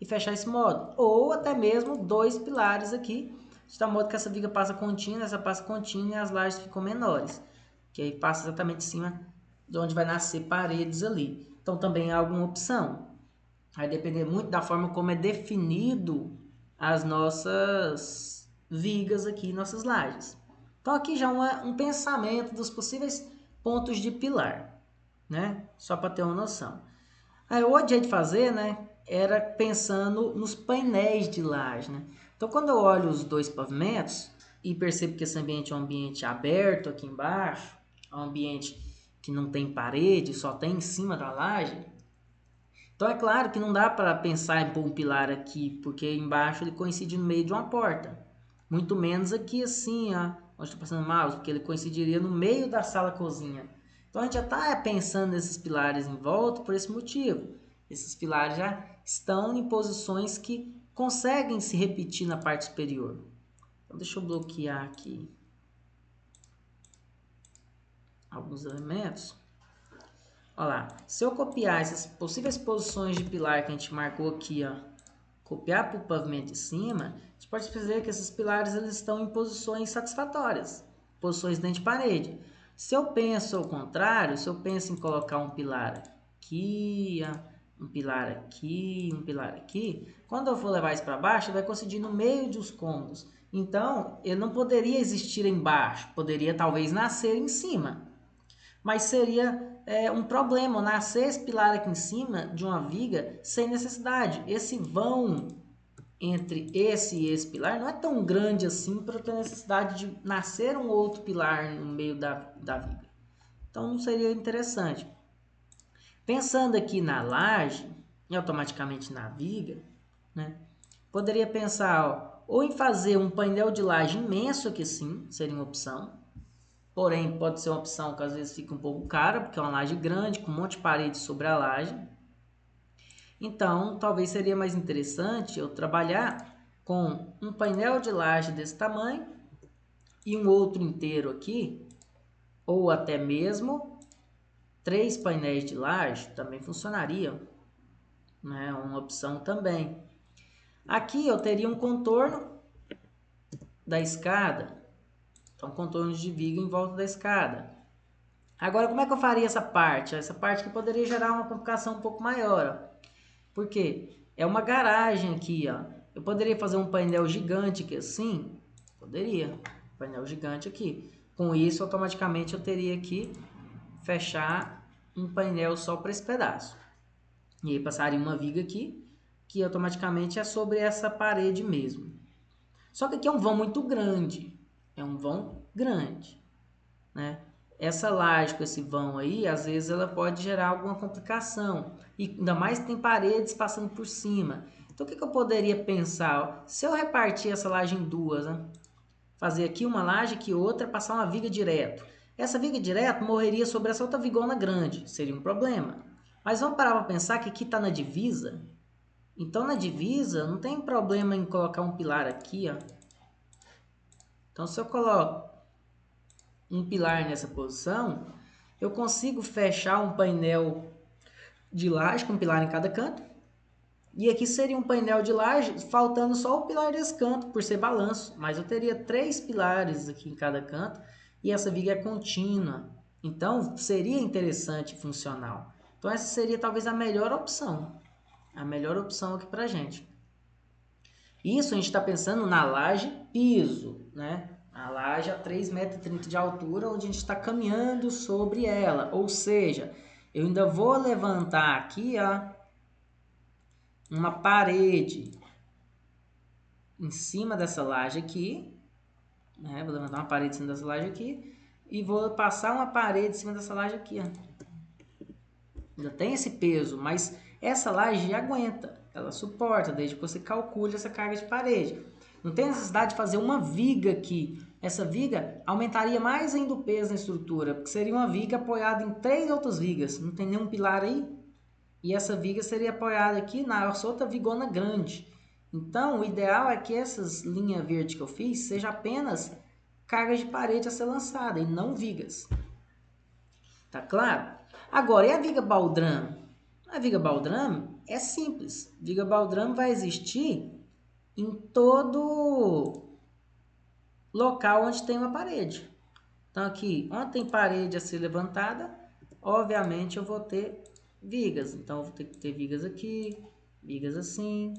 e fechar esse módulo, ou até mesmo dois pilares aqui, de tal modo que essa viga passa contínua, essa passa contínua e as lajes ficam menores, que aí passa exatamente em cima de onde vai nascer paredes ali. Então também há alguma opção. Vai depender muito da forma como é definido as nossas vigas aqui, nossas lajes. Então aqui já um pensamento dos possíveis pontos de pilar, né? Só para ter uma noção. Aí o outro jeito de fazer, né, era pensando nos painéis de laje, né? Então quando eu olho os dois pavimentos e percebo que esse ambiente é um ambiente aberto aqui embaixo, é um ambiente que não tem parede, só tem em cima da laje, Então é claro que não dá para pensar em pôr um pilar aqui, porque embaixo ele coincide no meio de uma porta. Muito menos aqui assim, ó, onde estou passando o mouse, porque ele coincidiria no meio da sala-cozinha. Então a gente já está pensando nesses pilares em volta por esse motivo. Esses pilares já estão em posições que conseguem se repetir na parte superior. Então deixa eu bloquear aqui alguns elementos. Olha lá, se eu copiar essas possíveis posições de pilar que a gente marcou aqui, ó, copiar para o pavimento de cima, a gente pode perceber que esses pilares eles estão em posições satisfatórias, posições dentro de parede. Se eu penso ao contrário, se eu penso em colocar um pilar aqui, ó, um pilar aqui, um pilar aqui, quando eu for levar isso para baixo, vai coincidir no meio dos cômodos. Então, ele não poderia existir embaixo, poderia talvez nascer em cima. Mas seria um problema nascer esse pilar aqui em cima de uma viga sem necessidade. Esse vão entre esse e esse pilar não é tão grande assim para ter necessidade de nascer um outro pilar no meio da viga. Então não seria interessante. Pensando aqui na laje e automaticamente na viga, né, poderia pensar ou em fazer um painel de laje imenso aqui sim, seria uma opção. Porém, pode ser uma opção que às vezes fica um pouco cara, porque é uma laje grande, com um monte de parede sobre a laje. Então, talvez seria mais interessante eu trabalhar com um painel de laje desse tamanho e um outro inteiro aqui, ou até mesmo 3 painéis de laje também funcionariam, né? Uma opção também. Aqui eu teria um contorno da escada, então contornos de viga em volta da escada. Agora, como é que eu faria essa parte? Essa parte que poderia gerar uma complicação um pouco maior. Ó. Por quê? É uma garagem aqui, ó. Eu poderia fazer um painel gigante aqui assim? Poderia. Painel gigante aqui. Com isso, automaticamente eu teria que fechar um painel só para esse pedaço. E aí passaria uma viga aqui, que automaticamente é sobre essa parede mesmo. Só que aqui é um vão muito grande. É um vão grande, né? Essa laje com esse vão aí, às vezes ela pode gerar alguma complicação. E ainda mais que tem paredes passando por cima. Então o que eu poderia pensar? Se eu repartir essa laje em duas, né? Fazer aqui uma laje, aqui outra, passar uma viga direto. Essa viga direto morreria sobre essa outra vigona grande. Seria um problema. Mas vamos parar para pensar que aqui está na divisa. Então na divisa não tem problema em colocar um pilar aqui, ó. Então se eu coloco um pilar nessa posição, eu consigo fechar um painel de laje com um pilar em cada canto. E aqui seria um painel de laje, faltando só o pilar desse canto, por ser balanço. Mas eu teria 3 pilares aqui em cada canto e essa viga é contínua. Então, seria interessante e funcional. Então, essa seria talvez a melhor opção. A melhor opção aqui pra gente. Isso a gente está pensando na laje piso, né? A laje a 3,30 metros de altura, onde a gente está caminhando sobre ela. Ou seja, eu ainda vou levantar aqui, ó, uma parede em cima dessa laje aqui, né? Vou levantar uma parede em cima dessa laje aqui e vou passar uma parede em cima dessa laje aqui, ó. Ainda tem esse peso, mas essa laje aguenta, ela suporta, desde que você calcule essa carga de parede. Não tem necessidade de fazer uma viga aqui. Essa viga aumentaria mais ainda o peso na estrutura, porque seria uma viga apoiada em 3 outras vigas. Não tem nenhum pilar aí. E essa viga seria apoiada aqui na outra vigona grande. Então, o ideal é que essas linhas verdes que eu fiz sejam apenas cargas de parede a ser lançada e não vigas. Tá claro? Agora, e a viga baldrame? A viga baldrame é simples. Viga baldrame vai existir em todo local onde tem uma parede. Então, aqui, onde tem parede a ser levantada, obviamente eu vou ter vigas. Então, eu vou ter que ter vigas aqui, vigas assim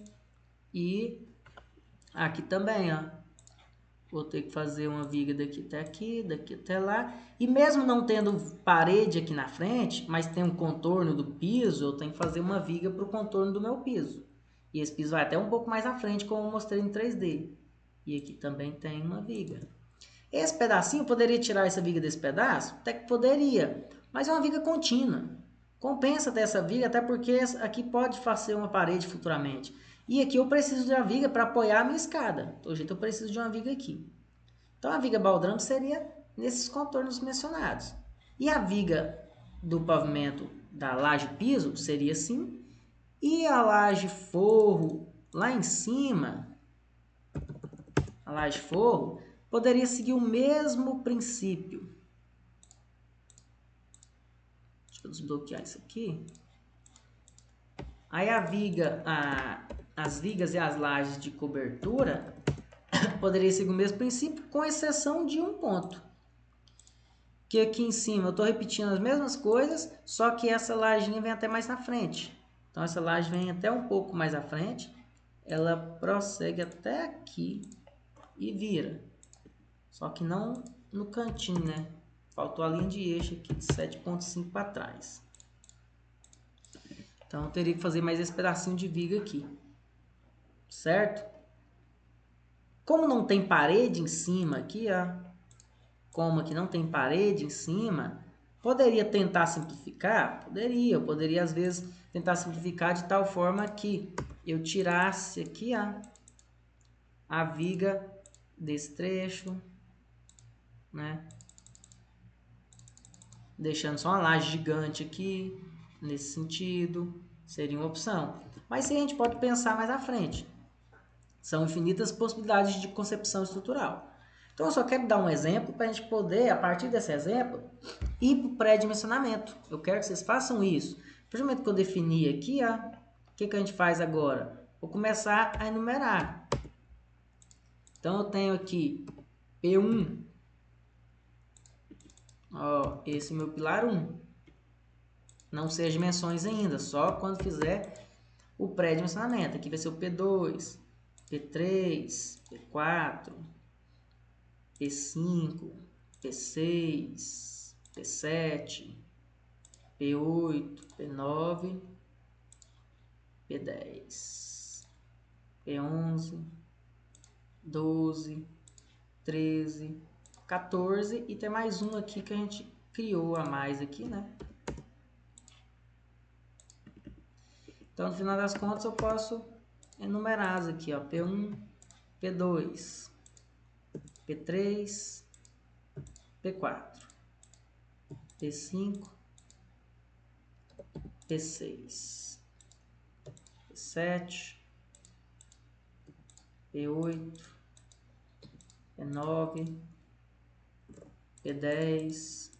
e aqui também, ó. Vou ter que fazer uma viga daqui até lá. E mesmo não tendo parede aqui na frente, mas tem um contorno do piso, eu tenho que fazer uma viga para o contorno do meu piso. E esse piso vai até um pouco mais à frente, como eu mostrei em 3D. E aqui também tem uma viga. Esse pedacinho, eu poderia tirar essa viga desse pedaço? Até que poderia, mas é uma viga contínua. Compensa ter essa viga, até porque aqui pode fazer uma parede futuramente. E aqui eu preciso de uma viga para apoiar a minha escada. Do jeito eu preciso de uma viga aqui. Então a viga baldrame seria nesses contornos mencionados. E a viga do pavimento da laje piso seria assim. E a laje forro lá em cima, a laje forro, poderia seguir o mesmo princípio. Deixa eu desbloquear isso aqui. Aí a viga, as vigas e as lajes de cobertura poderia seguir o mesmo princípio, com exceção de um ponto. Que aqui em cima eu estou repetindo as mesmas coisas, só que essa lajinha vem até mais na frente. Então essa laje vem até um pouco mais à frente, ela prossegue até aqui e vira. Só que não no cantinho, né? Faltou a linha de eixo aqui de 7,5 para trás. Então eu teria que fazer mais esse pedacinho de viga aqui. Certo? Como não tem parede em cima aqui, ó. Como aqui não tem parede em cima, poderia tentar simplificar? Poderia. Eu poderia, às vezes, tentar simplificar de tal forma que eu tirasse aqui, ó, a viga desse trecho, né? Deixando só uma laje gigante aqui, nesse sentido, seria uma opção. Mas se a gente pode pensar mais à frente. São infinitas possibilidades de concepção estrutural. Então eu só quero dar um exemplo para a gente poder, a partir desse exemplo, ir para o pré-dimensionamento. Eu quero que vocês façam isso. A partir do momento que eu definir aqui, ó, o que a gente faz agora? Vou começar a enumerar. Então eu tenho aqui P1. Ó, esse é o meu pilar 1. Não sei as dimensões ainda, só quando fizer o pré-dimensionamento. Aqui vai ser o P2, P3, P4, P5, P6, P7, P8, P9, P10, P11, 12, 13, 14 e tem mais um aqui que a gente criou a mais aqui, né? Então, no final das contas, eu posso enumerar as aqui, ó, P1, P2, P3, P4, P5, P6, P7, P8, P9, P10,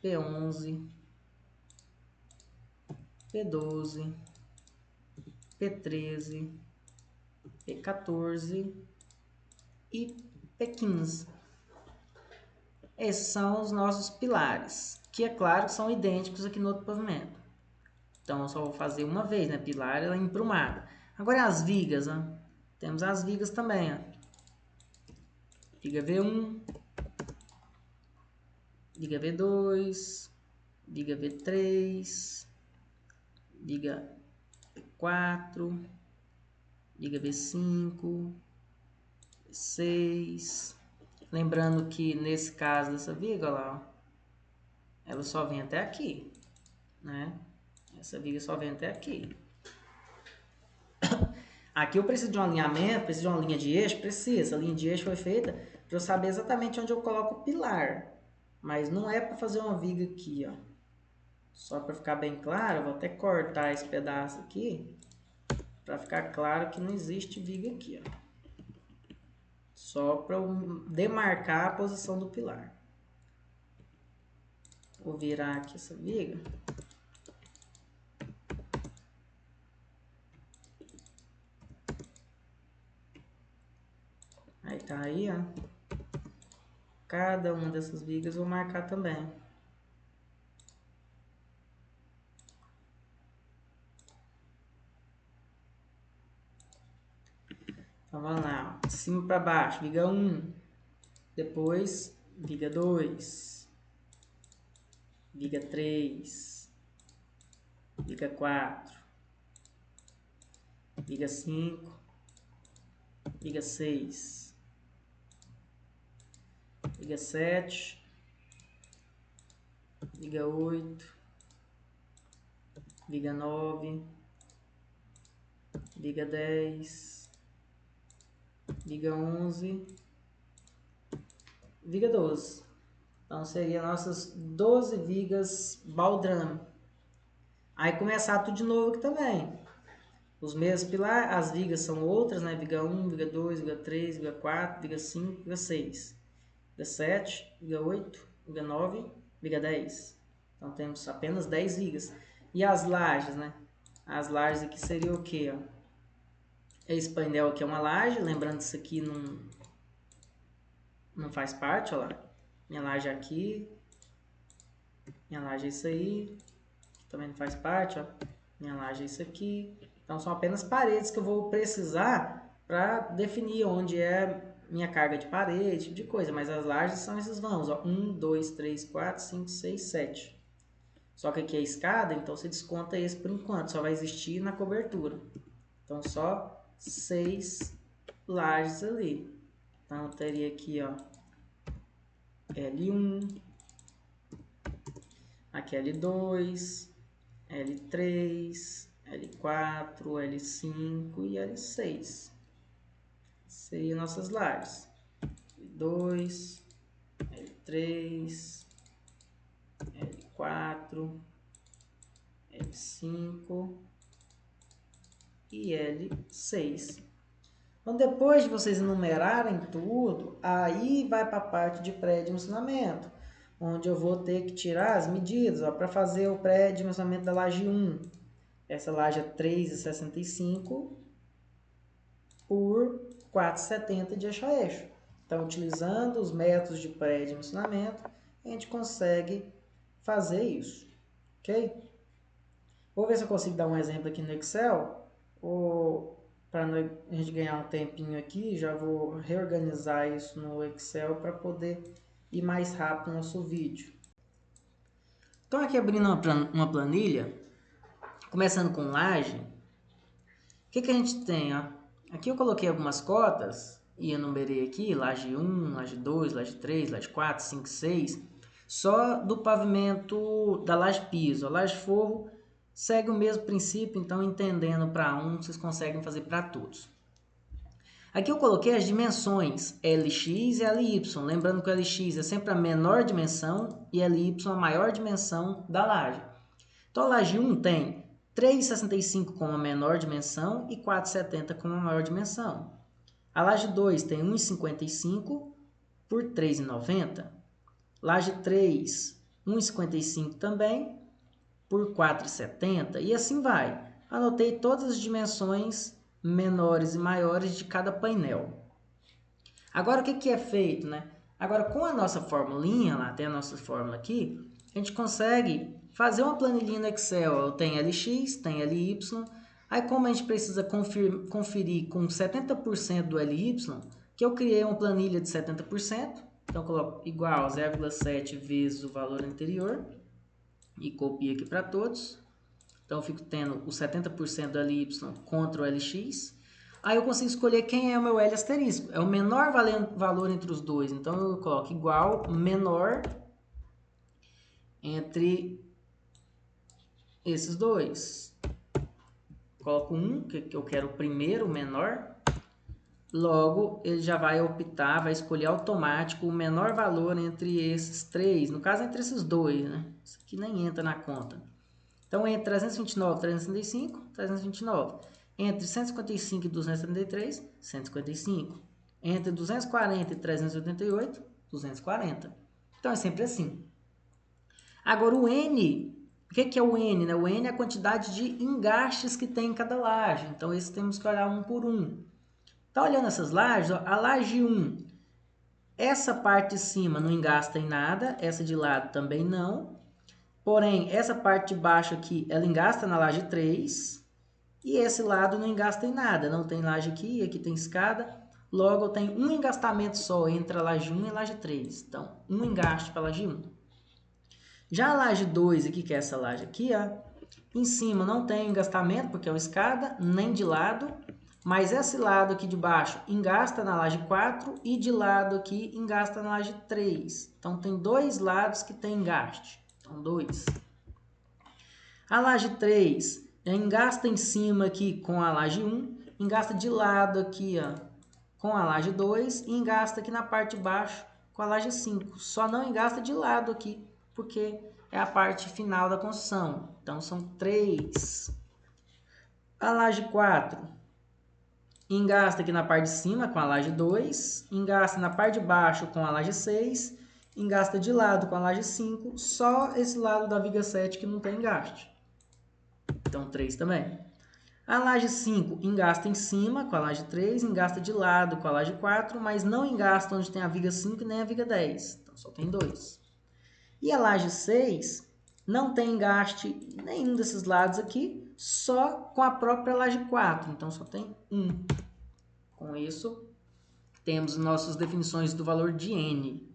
P11, P12, P13, P14 e P15. Esses são os nossos pilares, que é claro que são idênticos aqui no outro pavimento. Então eu só vou fazer uma vez, né? Pilar ela é emprumada. Agora as vigas, ó. Temos as vigas também, ó. Viga V1, viga V2, viga V3, viga V4, viga V5, V6. Lembrando que nesse caso dessa viga, lá, ó, ela só vem até aqui, né? Essa viga só vem até aqui. Aqui eu preciso de um alinhamento, preciso de uma linha de eixo, precisa. A linha de eixo foi feita para eu saber exatamente onde eu coloco o pilar. Mas não é para fazer uma viga aqui, ó. Só para ficar bem claro, eu vou até cortar esse pedaço aqui, para ficar claro que não existe viga aqui, ó. Só para eu demarcar a posição do pilar. Vou virar aqui essa viga. Aí tá aí, ó. Cada uma dessas vigas eu vou marcar também. Então vamos lá, ó. De cima para baixo, viga 1. Depois, viga 2. Viga 3. Viga 4. Viga 5. Viga 6. Viga 7. Viga 8. viga 9, viga 10, viga 11, viga 12. Então, seriam nossas 12 vigas baldrame. Aí começar tudo de novo aqui também. Os mesmos pilares, as vigas são outras, né? Viga 1, viga 2, viga 3, viga 4, viga 5, viga 6, viga 7, viga 8, viga 9, viga 10. Então temos apenas 10 vigas. E as lajes, né? As lajes aqui seria o quê? Ó? Esse painel aqui é uma laje, lembrando que isso aqui não faz parte, ó lá. Minha laje aqui, minha laje é isso aí, também não faz parte, ó. Minha laje é isso aqui. Então são apenas paredes que eu vou precisar para definir onde é minha carga de parede, esse tipo de coisa. Mas as lajes são esses vãos, ó. 1, 2, 3, 4, 5, 6, 7. Só que aqui é escada, então você desconta esse por enquanto. Só vai existir na cobertura. Então só 6 lajes ali. Então eu teria aqui, ó, L1, aqui L2, L3, L4, L5 e L6. Seriam nossas lajes. L2, L3, L4, L5 e L6. Então, depois de vocês enumerarem tudo, aí vai para a parte de pré-dimensionamento, onde eu vou ter que tirar as medidas para fazer o pré-dimensionamento da laje 1. Essa laje é 3,65 por 4,70 de eixo a eixo. Então, utilizando os métodos de pré-dimensionamento, a gente consegue fazer isso, ok? Vou ver se eu consigo dar um exemplo aqui no Excel, ou para a gente ganhar um tempinho aqui, já vou reorganizar isso no Excel para poder ir mais rápido no nosso vídeo. Então, aqui abrindo uma planilha, começando com laje, o que a gente tem? Ó? Aqui eu coloquei algumas cotas e enumerei aqui, laje 1, laje 2, laje 3, laje 4, 5, 6, só do pavimento da laje piso. A laje forro segue o mesmo princípio, então entendendo para um, vocês conseguem fazer para todos. Aqui eu coloquei as dimensões LX e LY, lembrando que o LX é sempre a menor dimensão e LY a maior dimensão da laje. Então a laje 1 tem 3,65 como a menor dimensão e 4,70 como a maior dimensão. A laje 2 tem 1,55 por 3,90. Laje 3, 1,55 também por 4,70 e assim vai. Anotei todas as dimensões menores e maiores de cada painel. Agora o que é feito, né? Agora com a nossa formulinha, lá tem a nossa fórmula aqui, a gente consegue fazer uma planilhinha no Excel. Tem LX, tem LY. Aí como a gente precisa conferir com 70% do LY, que eu criei uma planilha de 70%. Então eu coloco igual 0,7 vezes o valor anterior e copio aqui para todos. Então eu fico tendo o 70% do LY contra o LX. Aí eu consigo escolher quem é o meu L asterisco. É o menor valor entre os dois. Então eu coloco igual menor entre esses dois. Coloco 1, que eu quero o primeiro, o menor. Logo, ele já vai optar, vai escolher automático o menor valor entre esses três. No caso, entre esses dois, né? Isso aqui nem entra na conta. Então, entre 329 e 365, 329. Entre 155 e 273, 155. Entre 240 e 388, 240. Então, é sempre assim. Agora, o N, o que é o N? Né? O N é a quantidade de engastes que tem em cada laje. Então, esse temos que olhar um por um. Tá olhando essas lajes? Ó, a laje 1, essa parte de cima não engasta em nada, essa de lado também não. Porém, essa parte de baixo aqui, ela engasta na laje 3. E esse lado não engasta em nada. Não tem laje aqui, aqui tem escada. Logo, tem um engastamento só entre a laje 1 e a laje 3. Então, um engaste para a laje 1. Já a laje 2 aqui, que é essa laje aqui, ó, em cima não tem engastamento, porque é uma escada, nem de lado. Mas esse lado aqui de baixo engasta na laje 4 e de lado aqui engasta na laje 3. Então, tem dois lados que tem engaste. Então, 2. A laje 3 engasta em cima aqui com a laje 1, engasta de lado aqui, ó, com a laje 2 e engasta aqui na parte de baixo com a laje 5. Só não engasta de lado aqui, porque é a parte final da construção. Então, são 3. A laje 4 engasta aqui na parte de cima com a laje 2, engasta na parte de baixo com a laje 6, engasta de lado com a laje 5, só esse lado da viga 7 que não tem engaste. Então, 3 também. A laje 5 engasta em cima com a laje 3, engasta de lado com a laje 4, mas não engasta onde tem a viga 5 nem a viga 10. Então, só tem 2. E a laje 6 não tem engaste nenhum desses lados aqui, só com a própria laje 4. Então, só tem 1. Com isso, temos nossas definições do valor de N.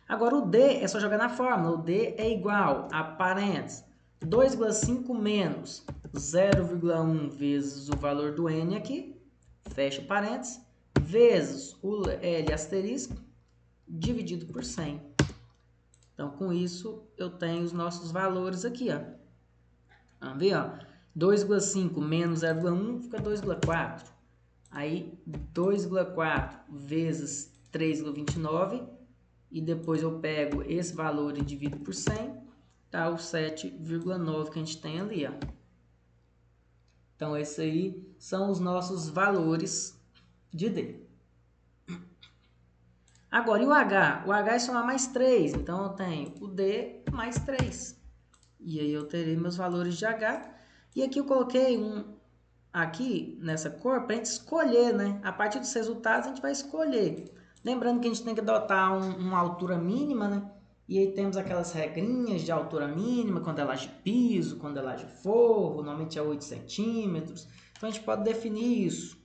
Agora, o D é só jogar na fórmula. O D é igual a parênteses 2,5 menos 0,1 vezes o valor do N aqui, fecha parênteses, vezes o L asterisco, dividido por 100. Então, com isso, eu tenho os nossos valores aqui, ó. Vamos ver, ó. 2,5 menos 0,1 fica 2,4. Aí, 2,4 vezes 3,29. E depois eu pego esse valor e divido por 100. Tá o 7,9 que a gente tem ali, ó. Então, esses aí são os nossos valores de D. Agora, e o H? O H é somar mais 3. Então, eu tenho o D mais 3. E aí, eu terei meus valores de H. E aqui eu coloquei aqui nessa cor para a gente escolher, né? A partir dos resultados, a gente vai escolher. Lembrando que a gente tem que adotar uma altura mínima, né? E aí temos aquelas regrinhas de altura mínima, quando é laje piso, quando é laje forro, normalmente é 8 centímetros. Então, a gente pode definir isso.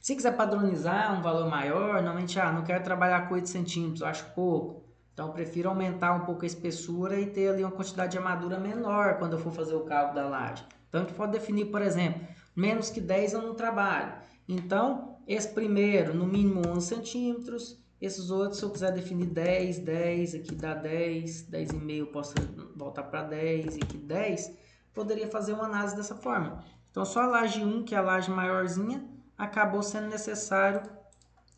Se quiser padronizar um valor maior, normalmente, não quero trabalhar com 8 centímetros, eu acho pouco. Então, eu prefiro aumentar um pouco a espessura e ter ali uma quantidade de armadura menor quando eu for fazer o cálculo da laje. Então, a gente pode definir, por exemplo, menos que 10 eu não trabalho. Então, esse primeiro, no mínimo 11 centímetros. Esses outros, se eu quiser definir 10, 10, aqui dá 10, 10,5 eu posso voltar para 10, e aqui 10. Poderia fazer uma análise dessa forma. Então, só a laje 1, que é a laje maiorzinha, acabou sendo necessário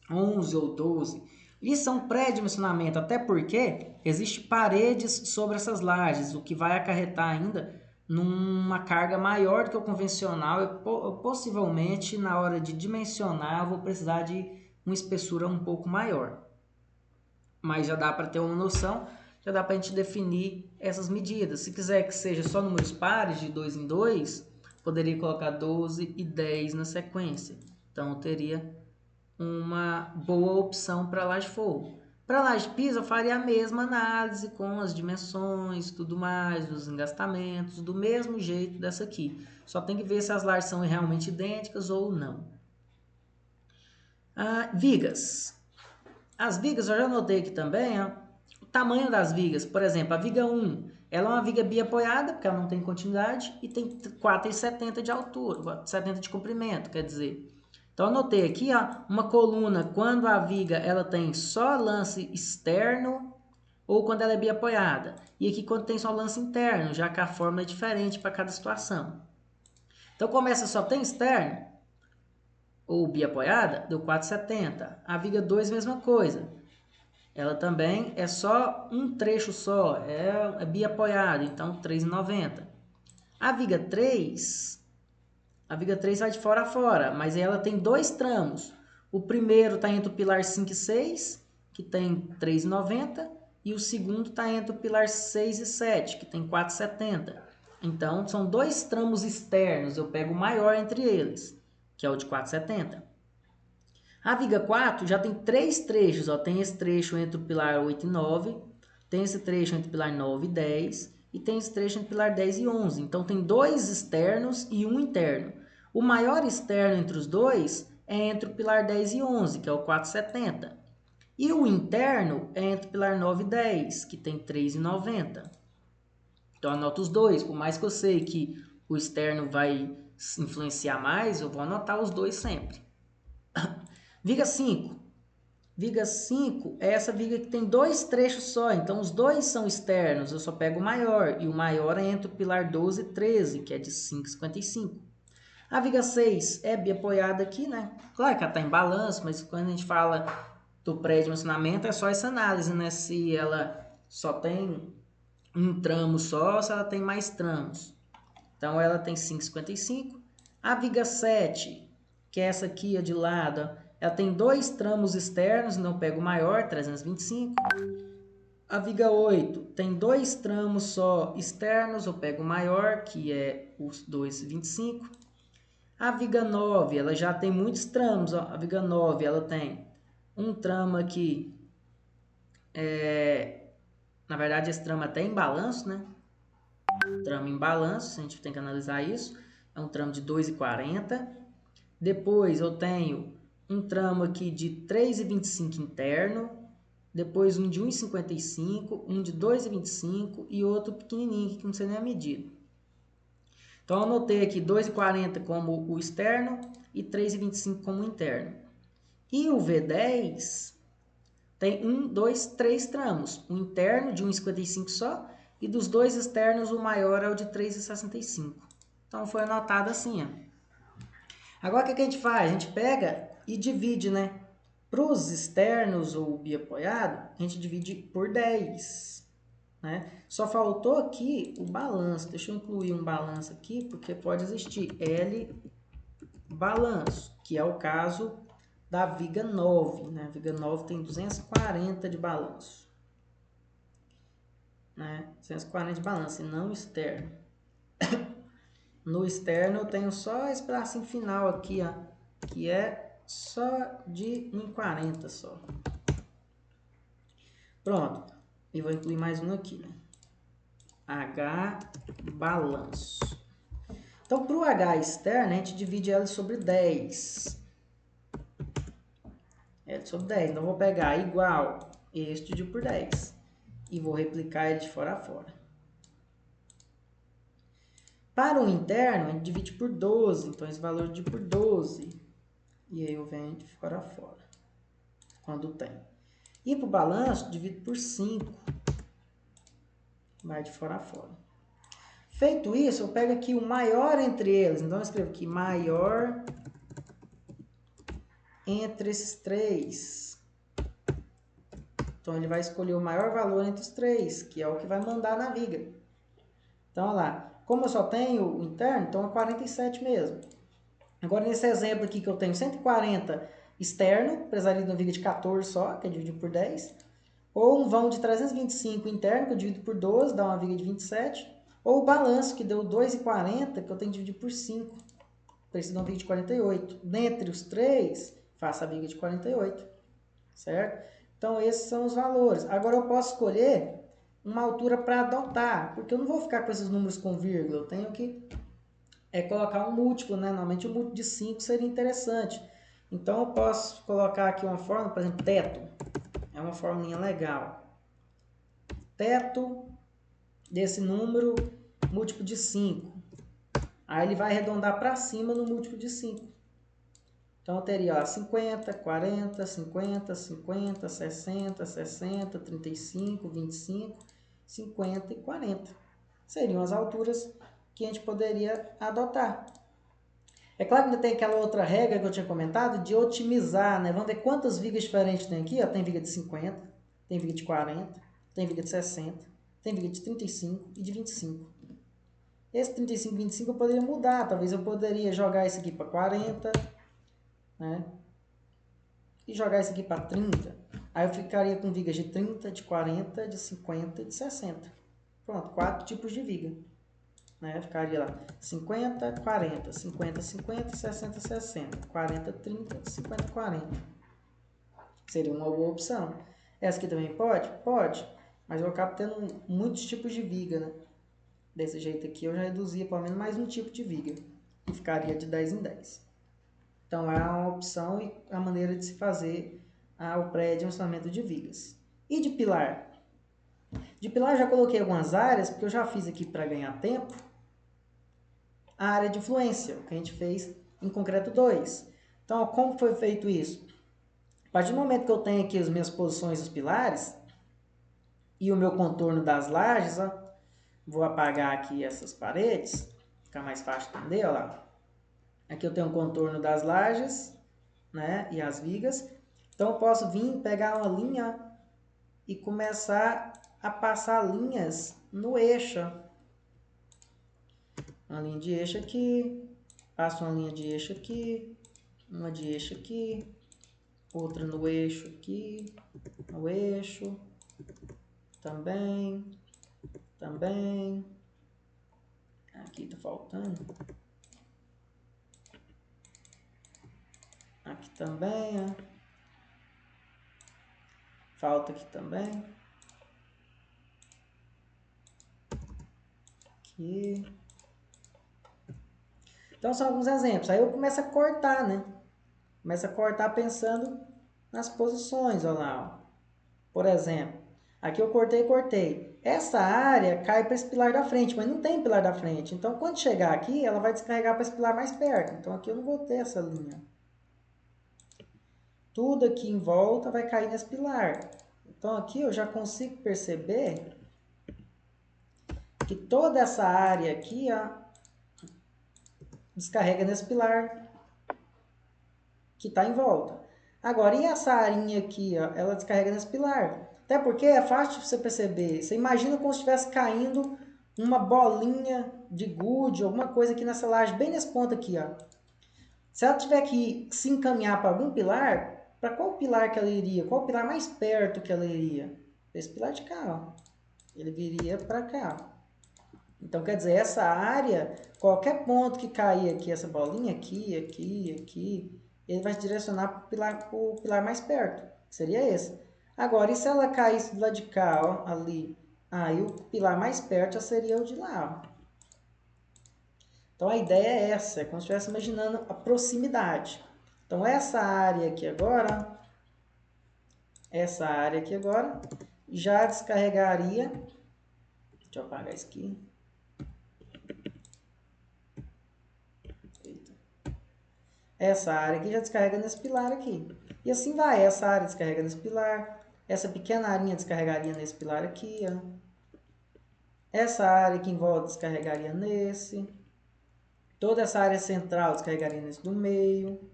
11 ou 12. Isso é um pré-dimensionamento, até porque existe paredes sobre essas lajes, o que vai acarretar ainda numa carga maior do que o convencional. Eu possivelmente, na hora de dimensionar, eu vou precisar de uma espessura um pouco maior. Mas já dá para ter uma noção, já dá para a gente definir essas medidas. Se quiser que seja só números pares, de 2 em 2, poderia colocar 12 e 10 na sequência. Então, eu teria uma boa opção para laje forro. Para laje piso, eu faria a mesma análise com as dimensões, tudo mais, os engastamentos, do mesmo jeito dessa aqui. Só tem que ver se as lajes são realmente idênticas ou não. Vigas. As vigas, eu já anotei aqui também, ó, o tamanho das vigas. Por exemplo, a viga 1, ela é uma viga biapoiada, porque ela não tem continuidade, e tem 4,70 de altura, 70 de comprimento, quer dizer. Então, anotei aqui, ó, uma coluna quando a viga ela tem só lance externo ou quando ela é biapoiada. E aqui quando tem só lance interno, já que a fórmula é diferente para cada situação. Então, como essa só tem externo ou biapoiada, deu 4,70. A viga 2, mesma coisa. Ela também é só um trecho só, é biapoiada, então 3,90. A viga 3 vai de fora a fora, mas ela tem 2 tramos. O primeiro está entre o pilar 5 e 6, que tem 3,90, e o segundo está entre o pilar 6 e 7, que tem 4,70. Então, são 2 tramos externos, eu pego o maior entre eles, que é o de 4,70. A viga 4 já tem 3 trechos, ó. Tem esse trecho entre o pilar 8 e 9, tem esse trecho entre o pilar 9 e 10, e tem esse trecho entre o pilar 10 e 11. Então, tem 2 externos e um interno. O maior externo entre os dois é entre o pilar 10 e 11, que é o 4,70. E o interno é entre o pilar 9 e 10, que tem 3,90. Então, anota os dois. Por mais que eu sei que o externo vai influenciar mais, eu vou anotar os dois sempre. Viga 5. Viga 5 é essa viga que tem dois trechos só, então os dois são externos, eu só pego o maior, e o maior é entre o pilar 12 e 13, que é de 5,55. A viga 6 é biapoiada aqui, né? Claro que ela está em balanço, mas quando a gente fala do pré-dimensionamento é só essa análise, né? Se ela só tem um tramo só ou se ela tem mais tramos. Então ela tem 5,55. A viga 7, que é essa aqui de lado, ela tem dois tramos externos, então eu pego o maior, 325. A viga 8 tem dois tramos só externos, eu pego o maior, que é os 2,25. A viga 9, ela já tem muitos tramos, ó. A viga 9, ela tem um tramo aqui, na verdade esse tramo até em balanço, né? Tramo em balanço, a gente tem que analisar isso. É um tramo de 2,40. Depois eu tenho um tramo aqui de 3,25 interno. Depois um de 1,55, um de 2,25 e outro pequenininho que não sei nem a medida. Então eu anotei aqui 2,40 como o externo e 3,25 como o interno. E o V10 tem 1, 2, 3 tramos. O interno de 1,55 só e dos dois externos o maior é o de 3,65. Então foi anotado assim, ó. Agora o que a gente faz? A gente pega e divide, né? Para os externos ou biapoiado, a gente divide por 10. Né? Só faltou aqui o balanço. Deixa eu incluir um balanço aqui, porque pode existir L balanço, que é o caso da viga 9. Né? A viga 9 tem 240 de balanço. Né? 240 de balanço e não externo. No externo eu tenho só esse pedacinho final aqui, ó, que é só de 1,40 só. Pronto. E vou incluir mais um aqui, né? H balanço. Então, para o H externo, a gente divide L sobre 10. L sobre 10. Então, eu vou pegar igual este dividido por 10. E vou replicar ele de fora a fora. Para o interno, a gente divide por 12. Então, esse valor divide por 12. E aí eu venho de fora a fora. Quando tem. E para o balanço, divido por 5. Vai de fora a fora. Feito isso, eu pego aqui o maior entre eles. Então, eu escrevo aqui maior entre esses três. Então, ele vai escolher o maior valor entre os três, que é o que vai mandar na viga. Então, olha lá. Como eu só tenho o interno, então é 47 mesmo. Agora, nesse exemplo aqui que eu tenho 140 externo, precisaria de uma viga de 14 só, que é dividido por 10. Ou um vão de 325 interno, que eu divido por 12, dá uma viga de 27. Ou o balanço, que deu 2,40, que eu tenho que dividir por 5. Precisa de uma viga de 48. Dentre os três, faço a viga de 48. Certo? Então, esses são os valores. Agora, eu posso escolher uma altura para adotar, porque eu não vou ficar com esses números com vírgula. Eu tenho que colocar um múltiplo, né? Normalmente, um múltiplo de 5 seria interessante. Então, eu posso colocar aqui uma fórmula, por exemplo, teto. É uma formulinha legal. Teto desse número, múltiplo de 5. Aí ele vai arredondar para cima no múltiplo de 5. Então, eu teria ó, 50, 40, 50, 50, 60, 60, 35, 25, 50 e 40. Seriam as alturas que a gente poderia adotar. É claro que ainda tem aquela outra regra que eu tinha comentado de otimizar, né? Vamos ver quantas vigas diferentes tem aqui. Ó. Tem viga de 50, tem viga de 40, tem viga de 60, tem viga de 35 e de 25. Esse 35 e 25 eu poderia mudar. Talvez eu poderia jogar esse aqui para 40, né? E jogar esse aqui para 30. Aí eu ficaria com vigas de 30, de 40, de 50 e de 60. Pronto, 4 tipos de viga. Né? Ficaria lá 50, 40, 50, 50, 60, 60, 40, 30, 50, 40. Seria uma boa opção. Essa aqui também pode? Pode. Mas eu acabo tendo muitos tipos de viga, né? Desse jeito aqui eu já reduzia pelo menos mais um tipo de viga. E ficaria de 10 em 10. Então é uma opção e a maneira de se fazer o pré-dimensionamento de vigas. E de pilar? De pilar eu já coloquei algumas áreas, porque eu já fiz aqui para ganhar tempo. A área de influência, que a gente fez em concreto 2. Então, como foi feito isso? A partir do momento que eu tenho aqui as minhas posições dos pilares e o meu contorno das lajes, ó, vou apagar aqui essas paredes, ficar mais fácil entender, ó lá. Aqui eu tenho um contorno das lajes, né, e as vigas. Então eu posso vir, pegar uma linha e começar a passar linhas no eixo. Uma linha de eixo aqui, passo uma linha de eixo aqui, uma de eixo aqui, outra no eixo aqui, no eixo, também, aqui tá faltando, aqui também, ó. Falta aqui também, aqui. Então são alguns exemplos. Aí eu começo a cortar, né? Começo a cortar pensando nas posições, olha lá. Ó. Por exemplo, aqui eu cortei. Essa área cai para esse pilar da frente, mas não tem pilar da frente. Então quando chegar aqui, ela vai descarregar para esse pilar mais perto. Então aqui eu não vou ter essa linha. Tudo aqui em volta vai cair nesse pilar. Então aqui eu já consigo perceber que toda essa área aqui, ó, descarrega nesse pilar que está em volta. Agora, e essa arinha aqui, ó, ela descarrega nesse pilar. Até porque é fácil de você perceber. Você imagina como se estivesse caindo uma bolinha de gude, alguma coisa aqui nessa laje, bem nesse ponto aqui. Ó. Se ela tiver que se encaminhar para algum pilar, para qual pilar que ela iria? Qual pilar mais perto que ela iria? Esse pilar de cá. Ó. Ele viria para cá. Então, quer dizer, essa área, qualquer ponto que cair aqui, essa bolinha aqui, ele vai se direcionar para o pilar mais perto, que seria esse. Agora, e se ela caísse do lado de cá, ó, ali? Aí o pilar mais perto já seria o de lá. Ó. Então, a ideia é essa, é como se estivesse imaginando a proximidade. Então, essa área aqui agora, já descarregaria, deixa eu apagar isso aqui. Essa área aqui já descarrega nesse pilar aqui. E assim vai, essa área descarrega nesse pilar, essa pequena arinha descarregaria nesse pilar aqui, ó. Essa área aqui em volta descarregaria nesse. Toda essa área central descarregaria nesse do meio.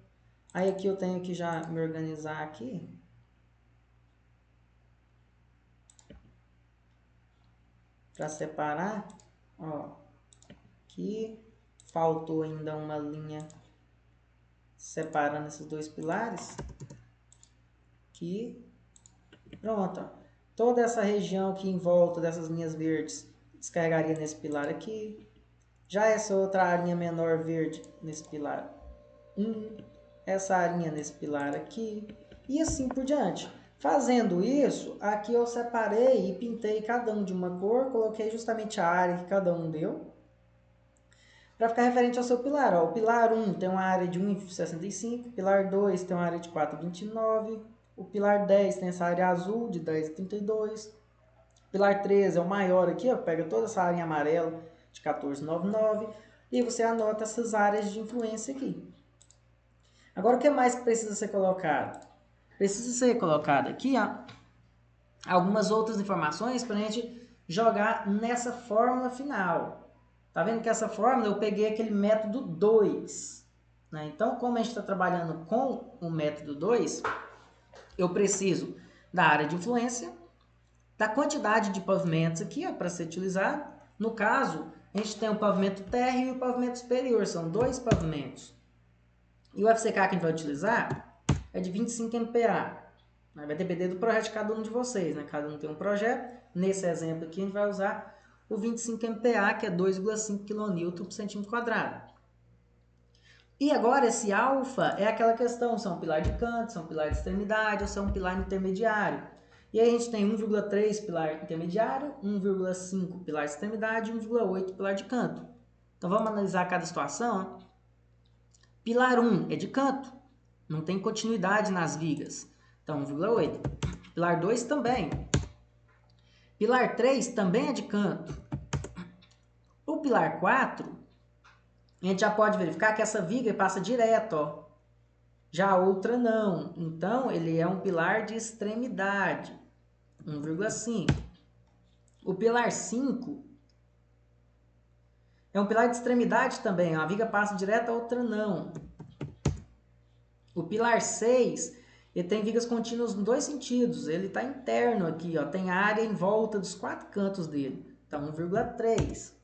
Aí aqui eu tenho que já me organizar aqui. Para separar, ó. Aqui faltou ainda uma linha separando esses dois pilares. Aqui. Pronto, ó. Toda essa região aqui em volta dessas linhas verdes descarregaria nesse pilar aqui. Já essa outra arinha menor verde nesse pilar 1. Essa arinha nesse pilar aqui. E assim por diante. Fazendo isso, aqui eu separei e pintei cada um de uma cor. Coloquei justamente a área que cada um deu. Para ficar referente ao seu pilar. Ó, o pilar 1 tem uma área de 1,65. O pilar 2 tem uma área de 4,29. O pilar 10 tem essa área azul de 10,32. O pilar 13 é o maior aqui, ó, pega toda essa área em amarelo de 14,99. E você anota essas áreas de influência aqui. Agora, o que mais que precisa ser colocado? Precisa ser colocado aqui, ó, algumas outras informações para a gente jogar nessa fórmula final. Tá vendo que essa fórmula eu peguei aquele método 2. Né? Então, como a gente está trabalhando com o método 2, eu preciso da área de influência, da quantidade de pavimentos aqui para ser utilizado. No caso, a gente tem o pavimento térreo e o pavimento superior, são dois pavimentos. E o FCK que a gente vai utilizar é de 25 MPa. Vai depender do projeto de cada um de vocês, né? Cada um tem um projeto. Nesse exemplo aqui a gente vai usar o 25 MPa, que é 2,5 kN por centímetro quadrado. E agora esse alfa é aquela questão, se é um pilar de canto, se é um pilar de extremidade ou se é um pilar intermediário. E aí a gente tem 1,3 pilar intermediário, 1,5 pilar de extremidade e 1,8 pilar de canto. Então vamos analisar cada situação. Pilar 1 é de canto, não tem continuidade nas vigas, então 1,8. Pilar 2 também. Pilar 3 também é de canto. O pilar 4, a gente já pode verificar que essa viga passa direto, ó. Já a outra não. Então, ele é um pilar de extremidade, 1,5. O pilar 5 é um pilar de extremidade também. Uma viga passa direto, a outra não. O pilar 6, ele tem vigas contínuas em dois sentidos. Ele está interno aqui, ó, tem área em volta dos 4 cantos dele. Então, 1,3.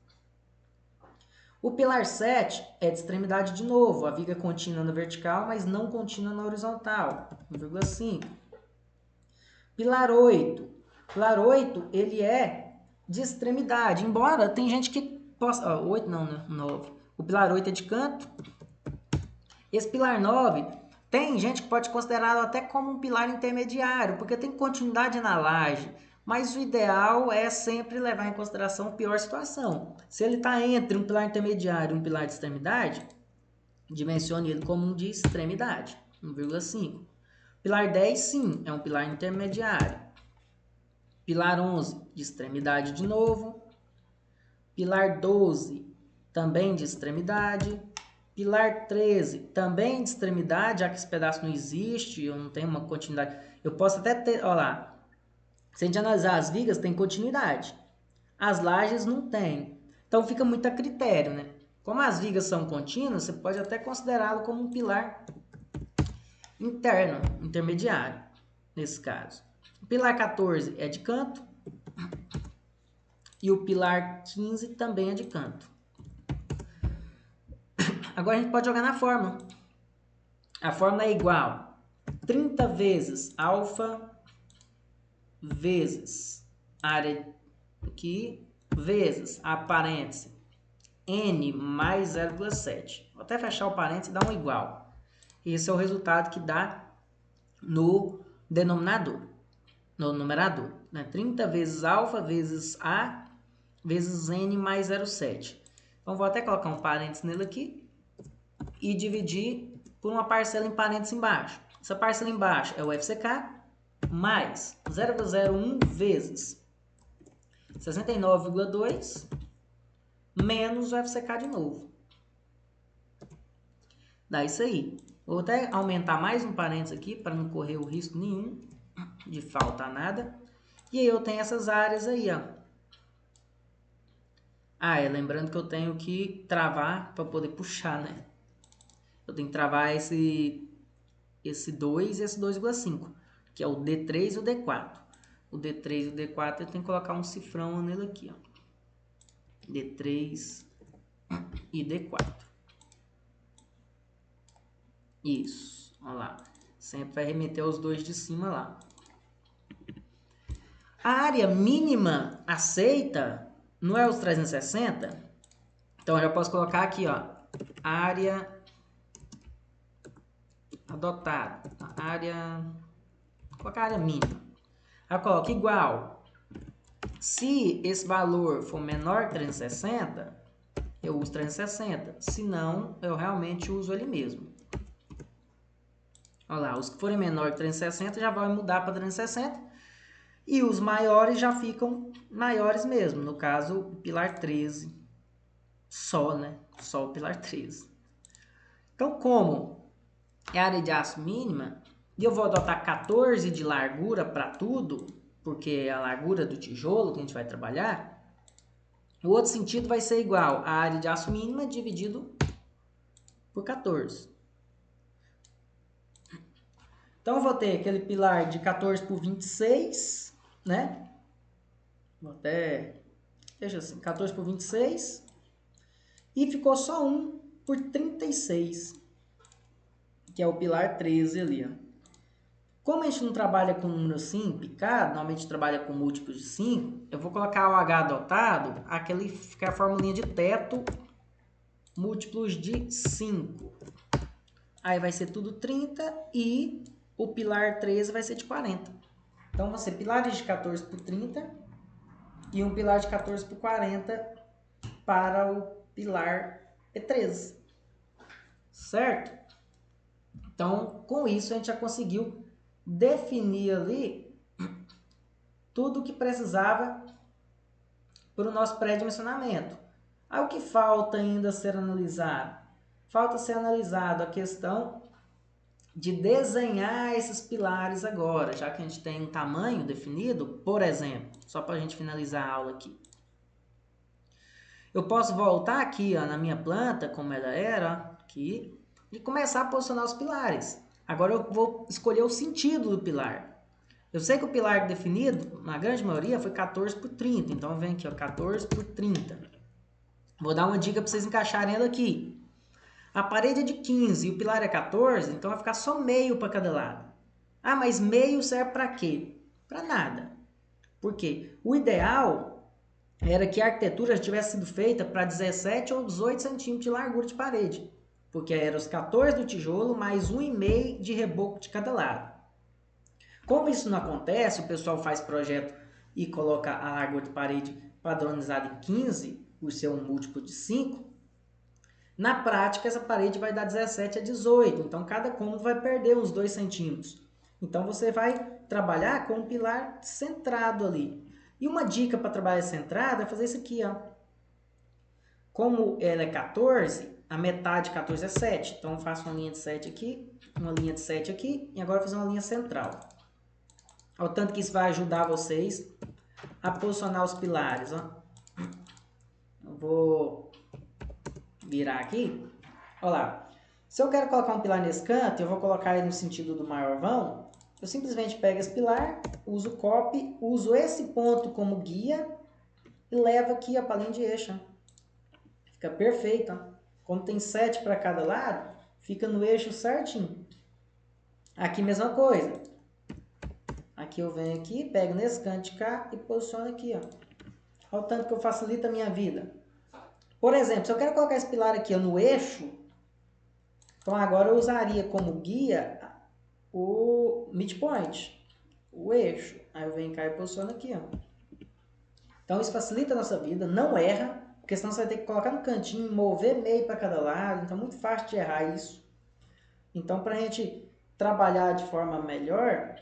O pilar 7 é de extremidade de novo. A viga contínua na vertical, mas não contínua na horizontal. 1,5. Pilar 8. Pilar 8, ele é de extremidade. Embora tem gente que possa... Ó, 8 não, né? 9. O pilar 8 é de canto. Esse pilar 9, tem gente que pode considerá-lo até como um pilar intermediário, porque tem continuidade na laje. Mas o ideal é sempre levar em consideração a pior situação. Se ele está entre um pilar intermediário e um pilar de extremidade, dimensione ele como um de extremidade, 1,5. Pilar 10, sim, é um pilar intermediário. Pilar 11, de extremidade de novo. Pilar 12, também de extremidade. Pilar 13, também de extremidade, já que esse pedaço não existe, eu não tenho uma continuidade. Eu posso até ter, olha lá, se a gente analisar as vigas, tem continuidade. As lajes não tem. Então fica muito a critério, né? Como as vigas são contínuas, você pode até considerá-lo como um pilar interno, intermediário, nesse caso. O pilar 14 é de canto e o pilar 15 também é de canto. Agora a gente pode jogar na fórmula. A fórmula é igual 30 vezes alfa vezes área aqui vezes a parêntese n mais 0,7. Vou até fechar o parêntese e dar um igual. Esse é o resultado que dá no denominador, no numerador. Né? 30 vezes alfa vezes a vezes n mais 0,7. Então, vou até colocar um parêntese nele aqui e dividir por uma parcela em parênteses embaixo. Essa parcela embaixo é o FCK mais 0,01 vezes 69,2 menos o FCK de novo. Dá isso aí. Vou até aumentar mais um parênteses aqui para não correr o risco nenhum de faltar nada. E aí eu tenho essas áreas aí, ó. Lembrando que eu tenho que travar para poder puxar, né? Eu tenho que travar esse 2 e esse 2,5, que é o D3 e o D4. O D3 e o D4 eu tenho que colocar um cifrão nele aqui, ó. D3 e D4. Isso, olha lá. Sempre vai remeter aos dois de cima lá. A área mínima aceita não é os 360? Então, eu já posso colocar aqui, ó, área adotada. Vou colocar a área mínima. Aí eu coloco igual. Se esse valor for menor que 360, eu uso 360. Se não, eu realmente uso ele mesmo. Olha lá, os que forem menor que 360 já vai mudar para 360. E os maiores já ficam maiores mesmo. No caso, o pilar 13. Só, né? Só o pilar 13. Então, como é a área de aço mínima, e eu vou adotar 14 de largura para tudo, porque é a largura do tijolo que a gente vai trabalhar, o outro sentido vai ser igual a área de aço mínima dividido por 14. Então, eu vou ter aquele pilar de 14 por 26, né? Vou até... Deixa assim, 14 por 26. E ficou só um por 36, que é o pilar 13 ali, ó. Como a gente não trabalha com número 5 picado, normalmente trabalha com múltiplos de 5, eu vou colocar o H adotado, que é a formulinha de teto, múltiplos de 5. Aí vai ser tudo 30 e o pilar 13 vai ser de 40. Então, vão ser pilares de 14 por 30 e um pilar de 14 por 40 para o pilar E13. Certo? Então, com isso, a gente já conseguiu definir ali tudo o que precisava para o nosso pré-dimensionamento. Aí o que falta ainda ser analisado? Falta ser analisado a questão de desenhar esses pilares agora, já que a gente tem um tamanho definido, por exemplo, só para a gente finalizar a aula aqui. Eu posso voltar aqui ó, na minha planta, como ela era, aqui, e começar a posicionar os pilares. Agora eu vou escolher o sentido do pilar. Eu sei que o pilar definido, na grande maioria, foi 14 por 30. Então eu venho aqui, ó, 14 por 30. Vou dar uma dica para vocês encaixarem ela aqui. A parede é de 15 e o pilar é 14, então vai ficar só meio para cada lado. Ah, mas meio serve para quê? Para nada. Por quê? O ideal era que a arquitetura tivesse sido feita para 17 ou 18 centímetros de largura de parede, porque eram os 14 do tijolo mais 1,5 de reboco de cada lado. Como isso não acontece, o pessoal faz projeto e coloca a largura de parede padronizada em 15, por ser um múltiplo de 5, na prática essa parede vai dar 17 a 18, então cada cômodo vai perder uns 2 centímetros. Então você vai trabalhar com um pilar centrado ali. E uma dica para trabalhar centrado é fazer isso aqui, ó. Como ela é 14, a metade de 14 é 7. Então eu faço uma linha de 7 aqui, uma linha de 7 aqui, e agora eu vou fazer uma linha central. Olha o tanto que isso vai ajudar vocês a posicionar os pilares, ó. Eu vou virar aqui. Olha lá. Se eu quero colocar um pilar nesse canto, eu vou colocar ele no sentido do maior vão. Eu simplesmente pego esse pilar, uso o copy, uso esse ponto como guia e levo aqui para a linha de eixo. Fica perfeito. Ó. Como tem 7 para cada lado, fica no eixo certinho. Aqui mesma coisa. Aqui eu venho aqui, pego nesse canto de cá e posiciono aqui. Ó. Olha o tanto que eu facilito a minha vida. Por exemplo, se eu quero colocar esse pilar aqui ó, no eixo, então agora eu usaria como guia o midpoint, o eixo. Aí eu venho cá e posiciono aqui. Ó. Então isso facilita a nossa vida, não erra, porque senão você vai ter que colocar no cantinho, mover meio para cada lado, então é muito fácil de errar isso. Então para a gente trabalhar de forma melhor,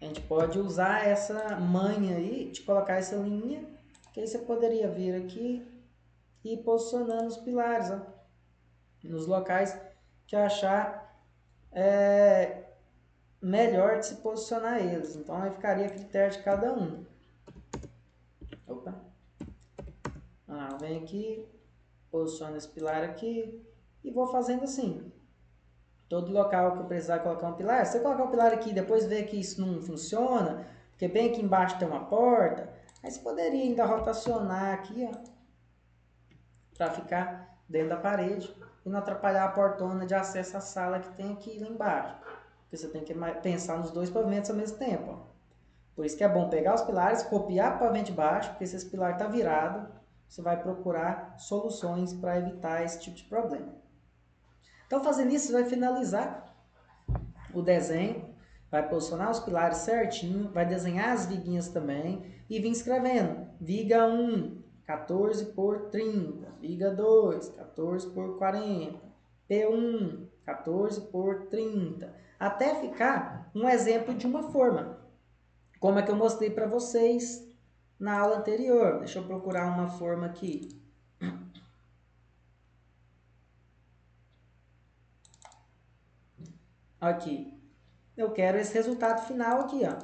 a gente pode usar essa manha aí de colocar essa linha, que aí você poderia vir aqui e ir posicionando os pilares, ó, nos locais que achar melhor de se posicionar eles. Então aí ficaria a critério de cada um. Opa. Eu venho aqui, posiciono esse pilar aqui e vou fazendo assim. Todo local que eu precisar colocar um pilar, se eu colocar um pilar aqui e depois ver que isso não funciona, porque bem aqui embaixo tem uma porta, aí você poderia ainda rotacionar aqui, ó, para ficar dentro da parede e não atrapalhar a portona de acesso à sala que tem aqui lá embaixo. Porque você tem que pensar nos dois pavimentos ao mesmo tempo. Ó. Por isso que é bom pegar os pilares, copiar para o pavimento de baixo, porque se esse pilar está virado, você vai procurar soluções para evitar esse tipo de problema. Então, fazendo isso, você vai finalizar o desenho, vai posicionar os pilares certinho, vai desenhar as viguinhas também e vir escrevendo. Viga 1, 14 por 30. Viga 2, 14 por 40. P1, 14 por 30. Até ficar um exemplo de uma forma. Como é que eu mostrei para vocês na aula anterior. Deixa eu procurar uma forma aqui. Aqui. Eu quero esse resultado final aqui, ó.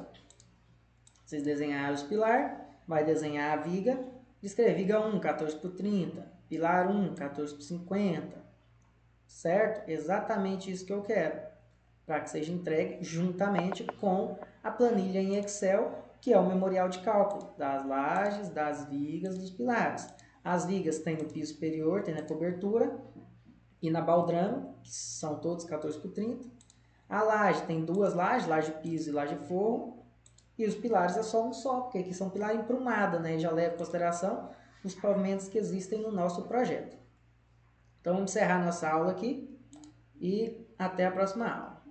Vocês desenharam os pilar, vai desenhar a viga, escrever viga 1, 14 por 30, pilar 1, 14 por 50, certo? Exatamente isso que eu quero, para que seja entregue juntamente com a planilha em Excel, que é o memorial de cálculo das lajes, das vigas, dos pilares. As vigas tem no piso superior, tem na cobertura e na baldrame, que são todos 14 por 30. A laje tem duas lajes, laje piso e laje forro. E os pilares é só um só, porque aqui são pilares emprumados, né? E já leva em consideração os pavimentos que existem no nosso projeto. Então vamos encerrar nossa aula aqui e até a próxima aula.